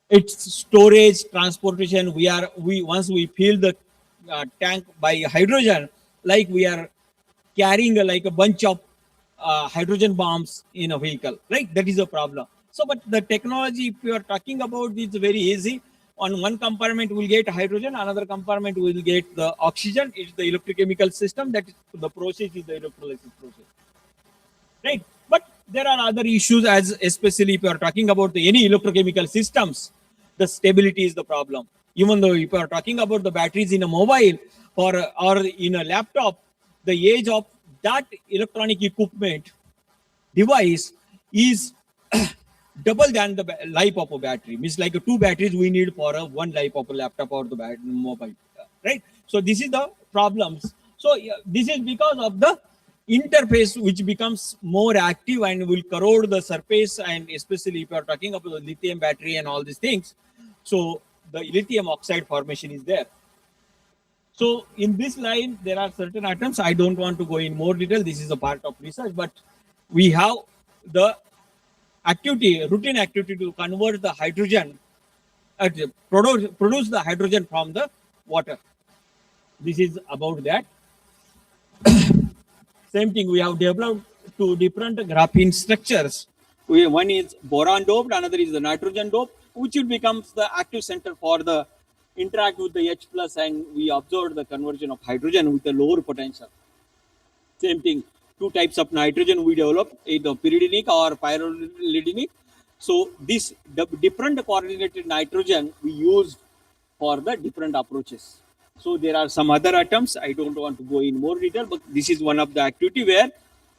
its storage, transportation. We once we fill the tank by hydrogen, like we are carrying like a bunch of hydrogen bombs in a vehicle, right? That is a problem. So, but the technology, if you are talking about, it's very easy. On one compartment we'll get hydrogen, another compartment will get the oxygen. It's the electrochemical system. That is the process, is the electrolysis process, right? But there are other issues, as especially if you are talking about any electrochemical systems, the stability is the problem. Even though if you are talking about the batteries in a mobile or in a laptop, the age of that electronic equipment device is double than the life of a battery. Means like two batteries we need for a one life of a laptop or the mobile, right? So this is the problems. So this is because of the interface which becomes more active and will corrode the surface, and especially if you are talking about the lithium battery and all these things, so the lithium oxide formation is there. So in this line, there are certain atoms. I don't want to go in more detail. This is a part of research, but we have the activity, routine activity to convert the hydrogen, produce the hydrogen from the water. This is about that. Same thing, we have developed two different graphene structures. One is boron doped, another is the nitrogen doped, which will becomes the active center for the interact with the H plus, and we observed the conversion of hydrogen with a lower potential. Same thing, two types of nitrogen we developed, either pyridinic or pyridinic. So this different coordinated nitrogen we used for the different approaches. So there are some other atoms. I don't want to go in more detail, but this is one of the activity where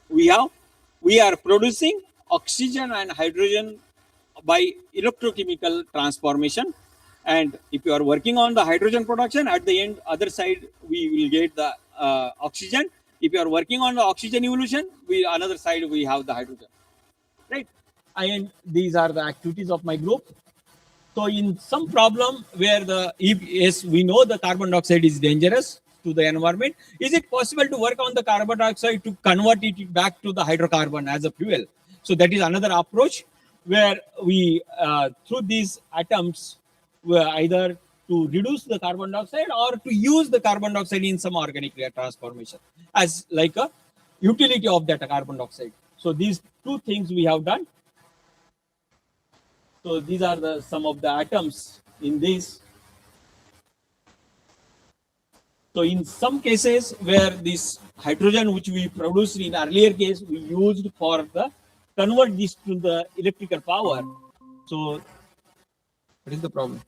we are producing oxygen and hydrogen by electrochemical transformation. And if you are working on the hydrogen production, at the end, other side, we will get the oxygen. If you are working on the oxygen evolution, another side, we have the hydrogen, right? And these are the activities of my group. So in some problem where yes, we know the carbon dioxide is dangerous to the environment, is it possible to work on the carbon dioxide to convert it back to the hydrocarbon as a fuel? So that is another approach where we, through these atoms, either to reduce the carbon dioxide or to use the carbon dioxide in some organic transformation as like a utility of that carbon dioxide. So these two things we have done. So these are some of the atoms in this. So in some cases where this hydrogen which we produced in earlier case, we used for the convert this to the electrical power. So what is the problem?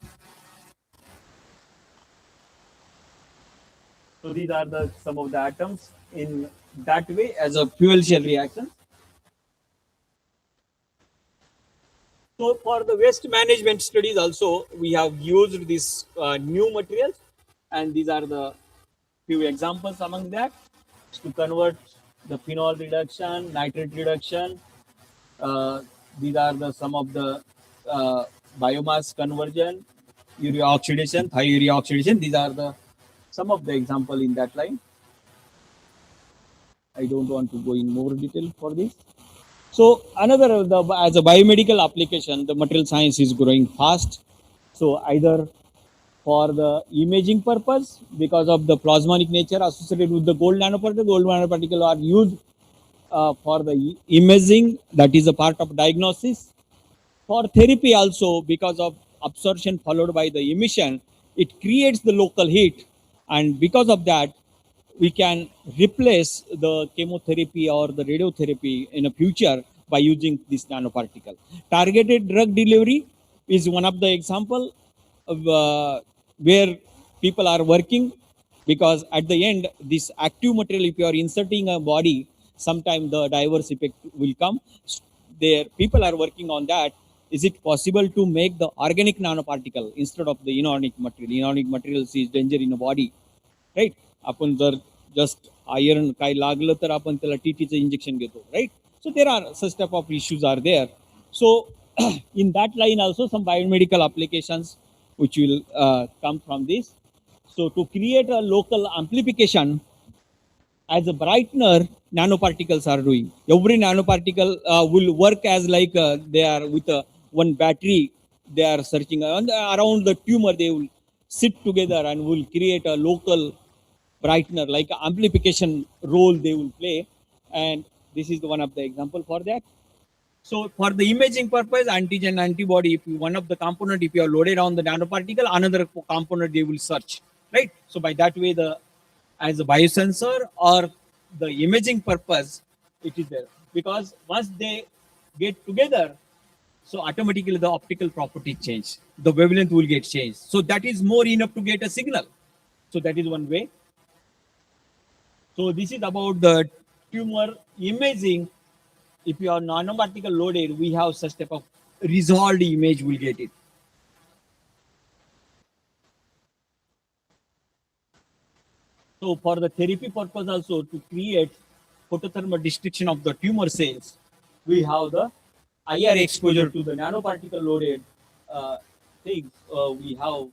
So these are some of the atoms in that way as a fuel cell reaction. So for the waste management studies also, we have used these new materials, and these are the few examples among that to convert the phenol reduction, nitrate reduction, These are some of the biomass conversion, urea oxidation, thiourea oxidation. These are some of the example in that line. I don't want to go in more detail for this. So another, as a biomedical application, the material science is growing fast. So either for the imaging purpose, because of the plasmonic nature associated with the gold nanoparticle are used for the imaging, that is a part of diagnosis. For therapy also, because of absorption followed by the emission, it creates the local heat, and because of that, we can replace the chemotherapy or the radiotherapy in the future by using this nanoparticle. Targeted drug delivery is one of the example of where people are working, because at the end, this active material, if you are inserting a body, sometime the diverse effect will come. There, people are working on that. Is it possible to make the organic nanoparticle instead of the inorganic material? Inorganic materials is danger in the body, right. आपण जर just iron काय लागलं तर आपण त्याला टीटीचं injection घेतो, right. So there are such type of issues are there. So in that line also some biomedical applications which will come from this. So to create a local amplification as a brightener, nanoparticles are doing. Every nanoparticle will work as like they are with one battery. They are searching around the tumor. They will sit together and will create a local brightener, like amplification role they will play. And this is the one of the example for that. So for the imaging purpose, antigen antibody, if you, one of the component, if you are loaded on the nanoparticle, another component they will search, right? So by that way, the as a biosensor or the imaging purpose, it is there. Because once they get together, so automatically the optical property change, the wavelength will get changed. So that is more enough to get a signal. So that is one way. So this is about the tumor imaging. If you are nanoparticle loaded, we have such type of resolved image, will get it. So for the therapy purpose also, to create photothermal destruction of the tumor cells, we have the IR exposure to the nanoparticle loaded things. We have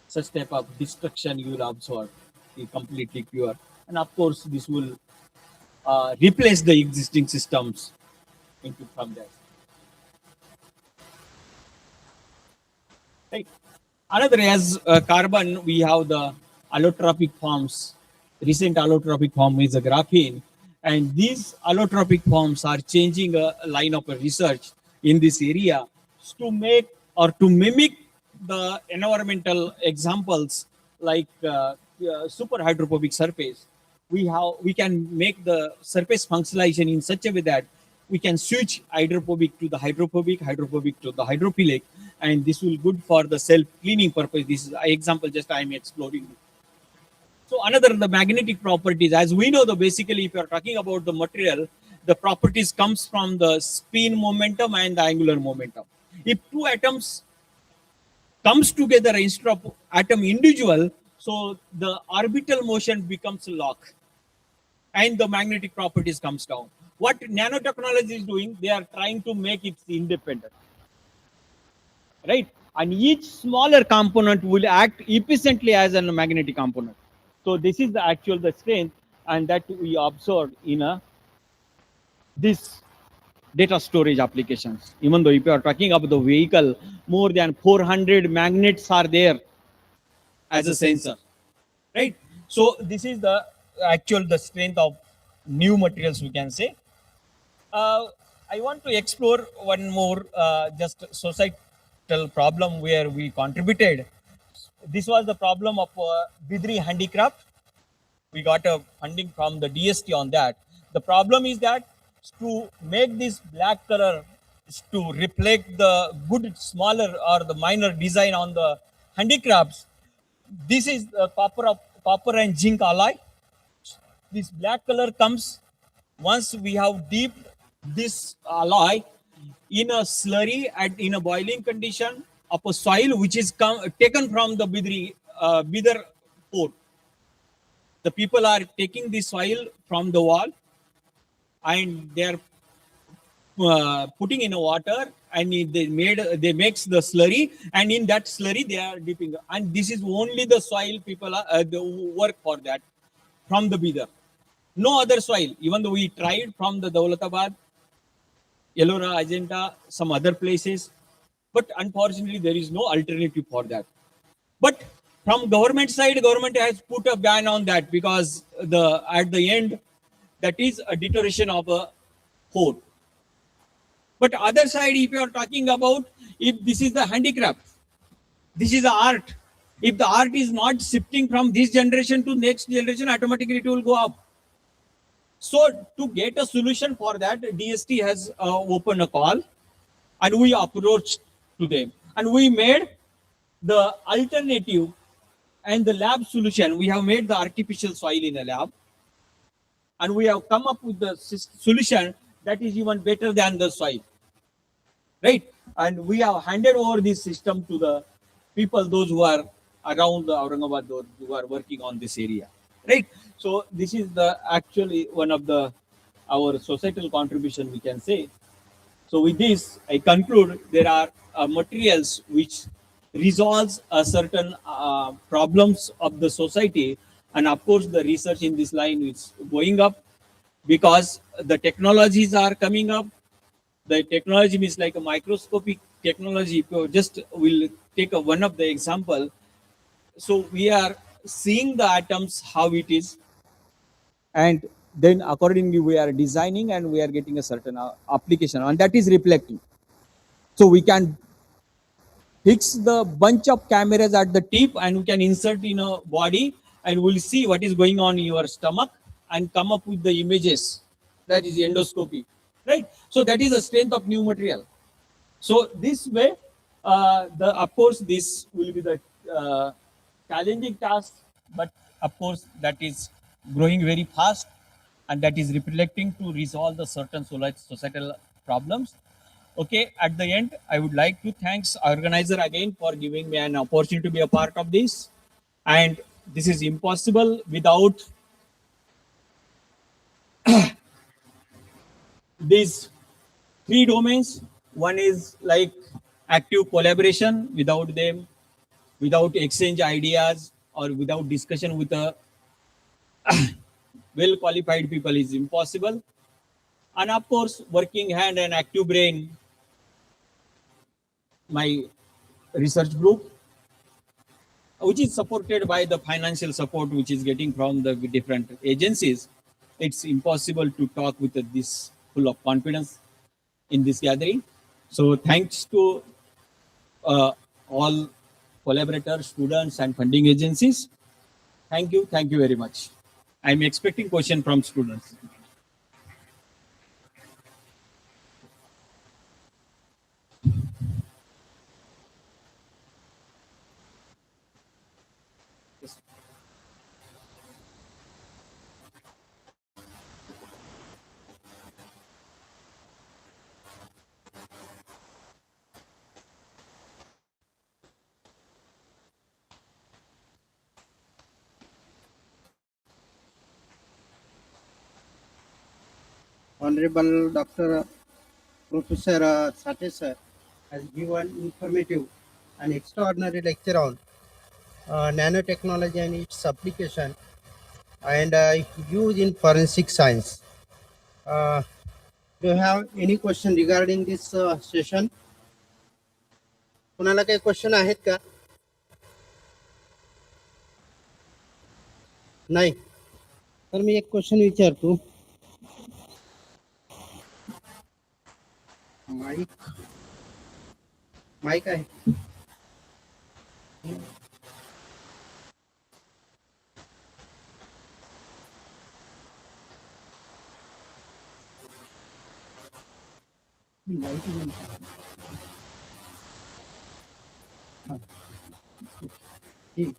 such type of destruction you will absorb, be completely pure. And of course, this will replace the existing systems into from there. Right. Another, as carbon, we have the allotropic forms. Recent allotropic form is a graphene, and these allotropic forms are changing a line of research in this area to make or to mimic the environmental examples like super hydrophobic surface. We can make the surface functionalization in such a way that we can switch hydrophobic to the hydrophobic, hydrophobic to the hydrophilic, and this will good for the self cleaning purpose. This is an example just I am exploring. So another, the magnetic properties, as we know, the basically if you are talking about the material, the properties comes from the spin momentum and the angular momentum. If two atoms comes together instead of atom individual, so the orbital motion becomes lock and the magnetic properties comes down. What nanotechnology is doing, they are trying to make it independent, right? And each smaller component will act efficiently as a magnetic component. So this is the actual the strength, and that we observed in this data storage applications. Even though if you are talking about the vehicle, more than 400 magnets are there as a sensor, right? So this is the actual the strength of new materials, we can say. I want to explore one more just societal problem where we contributed. This was the problem of Bidri handicraft. We got a funding from the DST on that. The problem is that to make this black color to reflect the good smaller or the minor design on the handicrafts, this is the copper and zinc alloy. This black color comes once we have dipped this alloy in a slurry and in a boiling condition of a soil which is taken from the Bidar port. The people are taking the soil from the wall and they are putting in a water, and they makes the slurry, and in that slurry they are dipping, and this is only the soil people are the work for that from the Bidar. No other soil, even though we tried from the Daulatabad, Ellora, Ajanta, some other places, but unfortunately there is no alternative for that. But from government side, government has put a ban on that, because at the end that is a deterioration of a port. But other side, if you are talking about, if this is the handicraft, this is the art. If the art is not shifting from this generation to next generation, automatically it will go up. So to get a solution for that, DST has opened a call, and we approached to them, and we made the alternative and the lab solution. We have made the artificial soil in a lab, and we have come up with the solution that is even better than the soil, right? And we have handed over this system to the people, those who are around the Aurangabad, those who are working on this area, right? So this is the actually one of the our societal contribution, we can say. So with this, I conclude there are materials which resolves a certain problems of the society, and of course the research in this line is going up, because the technologies are coming up. The technology means like a microscopic technology. If you just will take one of the example. So we are seeing the atoms how it is, and then accordingly we are designing, and we are getting a certain application, and that is reflecting. So we can fix the bunch of cameras at the tip, and we can insert in a body, and we'll see what is going on in your stomach and come up with the images. That is endoscopy, right? So that is the strength of new material. So this way, of course this will be the challenging task, but of course that is growing very fast, and that is reflecting to resolve the certain societal problems. Okay, at the end, I would like to thanks organizer again for giving me an opportunity to be a part of this, and this is impossible without these three domains. One is like active collaboration. Without them, without exchange ideas, or without discussion with a well qualified people, is impossible. And of course, working hand and active brain, my research group, which is supported by the financial support which is getting from the different agencies. It's impossible to talk with this full of confidence in this gathering. So thanks to all collaborators, students, and funding agencies. Thank you very much. I'm expecting question from students. Honorable Dr. Professor Sate sir has given informative and extraordinary lecture on nanotechnology and its application and use in forensic science. Do you have any question regarding this session? कुणाला काही question आहेत का? नाही. तर मी एक question विचारतो. Mike आहे. ठीक.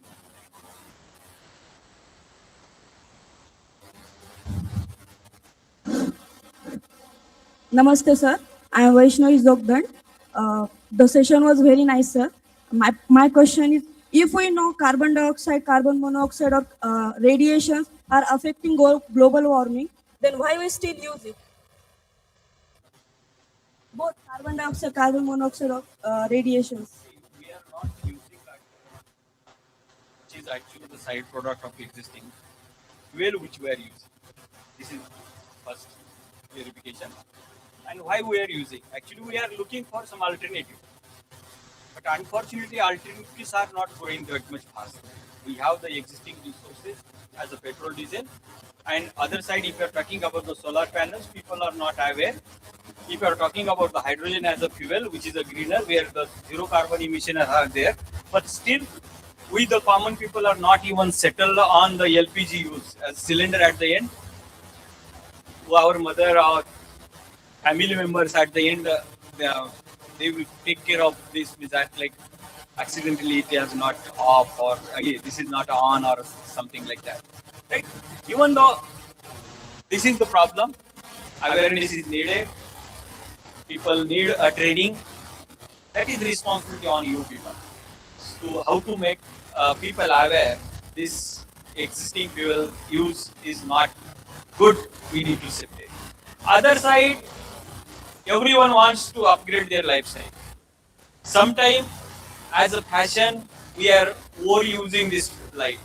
Namaste, sir. I am Vaishnavi Zogdan. The session was very nice, sir. My question is, if we know carbon dioxide, carbon monoxide, or radiations are affecting global warming, then why we still use it? both carbon dioxide, carbon monoxide, radiations. We are not using that, which is actually the side product of existing fuel which we are using. This is first verification. And why we are using? Actually, we are looking for some alternative. But unfortunately, alternatives are not growing that much fast. We have the existing resources as a petrol, diesel, and other side, if you are talking about the solar panels, people are not aware. If you are talking about the hydrogen as a fuel, which is a greener, where the zero carbon emission are there, but still, we the common people are not even settled on the LPG use as cylinder at the end. Our mother or family members at the end, they, they will take care of this with that, like accidentally it is not off or this is not on or something like that, right? Even though this is the problem, awareness is needed. People need a training. That is responsibility on you people. So how to make people aware this existing fuel use is not good. We need to separate. Other side, everyone wants to upgrade their lifestyle. Sometimes, as a fashion, we are overusing this light.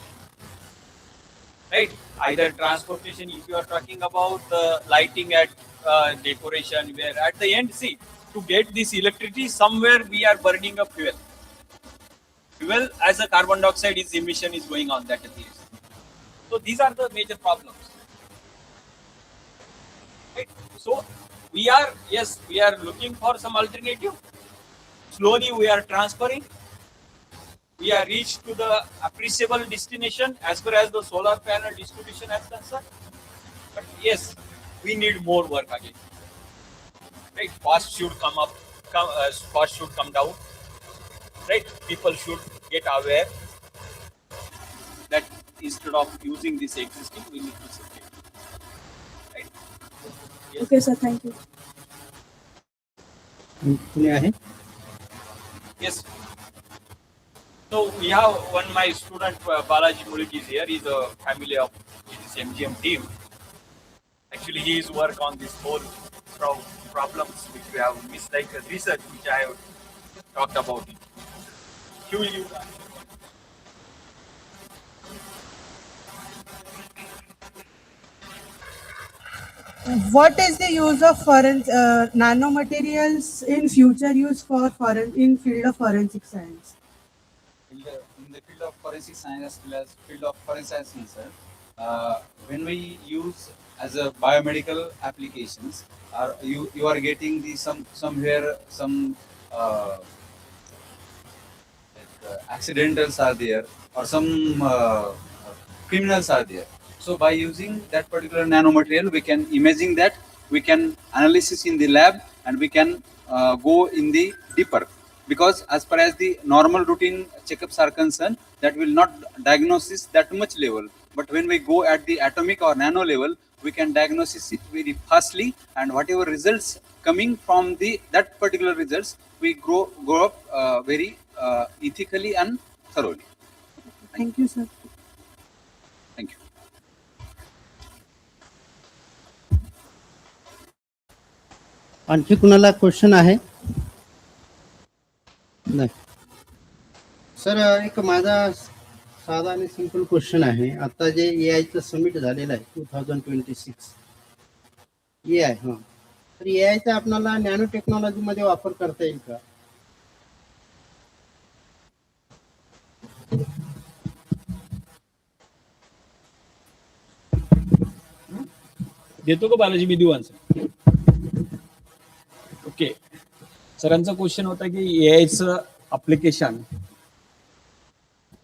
Right? Either transportation, if you are talking about the lighting at decoration, where at the end, see, to get this electricity, somewhere we are burning a fuel. Fuel as a carbon dioxide is emission is going on that at least. So these are the major problems. Right? So we are, yes, we are looking for some alternative. Slowly we are transferring. We are reached to the appreciable destination as far as the solar panel distribution is concerned. But yes, we need more work again. Right? Cost should come up, cost should come down. Right? People should get aware that instead of using this existing, we need to separate. Right? Yes. Okay, sir. Thank you. कुणी आहे? Yes. So we have one my student Balaji Mulik is here. He's a family of this MGM team. Actually, he is work on this whole problems which we have missed, like research which I have talked about it. You What is the use of nanomaterials in future use for in field of forensic science? In the field of forensic science as well as field of forensic science concerned, when we use as a biomedical applications, you are getting the somewhere some accidentals are there or some criminals are there. So by using that particular nanomaterial, we can imaging that, we can analysis in the lab, and we can go in the deeper. Because as far as the normal routine checkups are concerned, that will not diagnosis that much level. But when we go at the atomic or nano level, we can diagnose it very fastly, and whatever results coming from that particular results, we grow up very ethically and thoroughly. Thank you, sir. Thank you. आणखी कुणाला question आहे? नाही sir, एक माझा साधा आणि simple question आहे. आता जे एआयचं समिट झालेलं आहे 2026 एआय, हां, तर एआयचा आपल्याला नॅनो टेक्नॉलॉजी मध्ये वापर करता येईल का? देतो का बालाजी, मी देऊ आन्सर. ओके, सरांचा क्वेश्चन होता की एआयचं application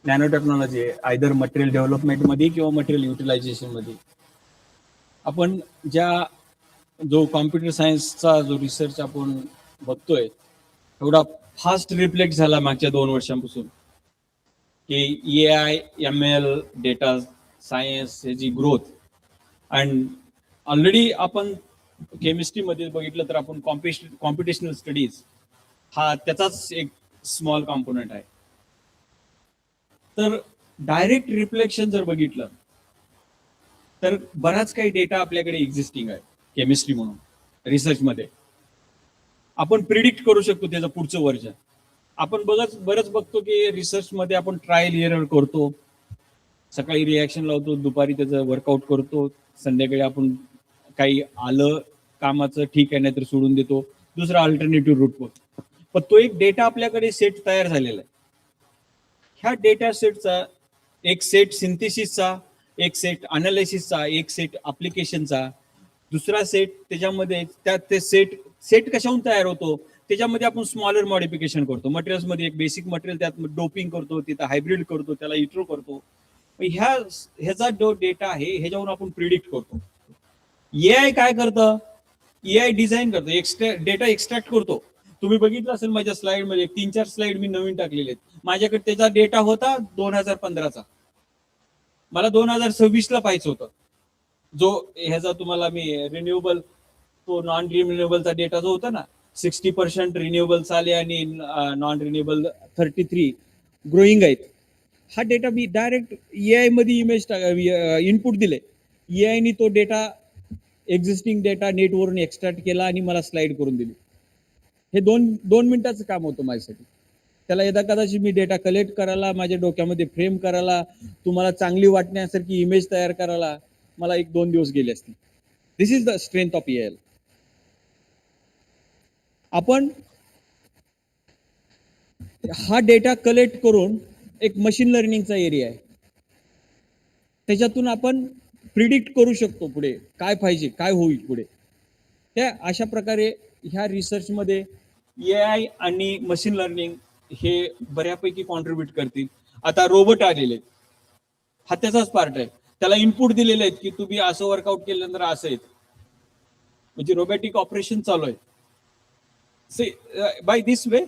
nano technology either material development मध्ये किंवा मटेरियल युटिलायझेशन मध्ये. आपण जो कॉम्प्युटर सायन्सचा जो रिसर्च आपण बघतोय एवढा फास्ट रिफ्लेक्ट झाला मागच्या 2 वर्षांपासून की एआय, ML, डेटा सायन्स याची ग्रोथ. अँड ऑलरेडी आपण केमिस्ट्रीमध्ये बघितलं तर आपण कॉम्पिटिशनल स्टडीज हा त्याचाच एक स्मॉल कॉम्पोनंट आहे. तर डायरेक्ट रिफ्लेक्शन जर बघितलं तर बराच काही डेटा आपल्याकडे एक्झिस्टिंग आहे केमिस्ट्री म्हणून रिसर्चमध्ये. आपण प्रिडिक्ट करू शकतो त्याचं पुढचं वर्ष. आपण बरंच बघतो की रिसर्चमध्ये आपण ट्रायल एरर करतो, सकाळी रिॲक्शन लावतो, दुपारी त्याचं वर्कआउट करतो, संध्याकाळी आपण काही आलं कामाचं ठीक आहे नाही तर सोडून देतो, दुसरा अल्टरनेटिव्ह रूट बघतो. पण तो एक डेटा आपल्याकडे सेट तयार झालेला आहे. ह्या डेटा सेटचा एक सेट सिंथेसिसचा, एक सेट अनालिसिसचा, एक सेट अप्लिकेशनचा, दुसरा सेट त्याच्यामध्ये त्यात ते सेट कशाहून तयार होतो, त्याच्यामध्ये आपण स्मॉलर मॉडिफिकेशन करतो. मटेरियल्समध्ये एक बेसिक मटेरियल त्यात डोपिंग करतो, तिथं हायब्रिड करतो, त्याला इट्रो करतो. ह्याचा जो डेटा आहे ह्याच्यावरून आपण प्रिडिक्ट करतो. एआय काय करतं, एआय डिझाईन करतो, डेटा एक्स्ट्रॅक्ट करतो. तुम्ही बघितलं असेल माझ्या स्लाइड मध्ये 3-4 स्लाइड मी नवीन टाकलेले आहेत. माझ्याकडे त्याचा डेटा होता 2015चा, मला 2026ला पाहिजे होतं. जो ह्याचा तुम्हाला मी रिन्युएबल, तो नॉन रिन्युएबलचा डेटा जो होता ना, 60% रिन्युएबल आले आणि नॉन रिन्युएबल 33 ग्रोईंग आहेत. हा डेटा मी डायरेक्ट एआय मध्ये इनपुट दिले. एआयनी तो डेटा एक्झिस्टिंग डेटा नेटवरून एक्स्ट्रॅक्ट केला आणि मला स्लाइड करून दिली. हे दोन मिनिटाचं काम होतं माझ्यासाठी. त्याला यदा कदाचित मी डेटा कलेक्ट करायला, माझ्या डोक्यामध्ये फ्रेम करायला, तुम्हाला चांगली वाटण्यासारखी इमेज तयार करायला मला 1-2 दिवस गेले असतील. This is the strength of AI. आपण हा डेटा कलेक्ट करून एक मशीन लर्निंगचा एरिया आहे, त्याच्यातून आपण प्रिडिक्ट करू शकतो पुढे काय पाहिजे, काय होईल पुढे. त्या अशा प्रकारे ह्या रिसर्चमध्ये एआय आणि मशीन लर्निंग हे बऱ्यापैकी कॉन्ट्रीब्युट करतील. आता रोबोट आलेले, हा त्याचाच पार्ट आहे. त्याला इनपुट दिलेले आहेत की तुम्ही असं वर्कआउट केल्यानंतर असं येत, म्हणजे रोबोटिक ऑपरेशन चालू आहे. By this way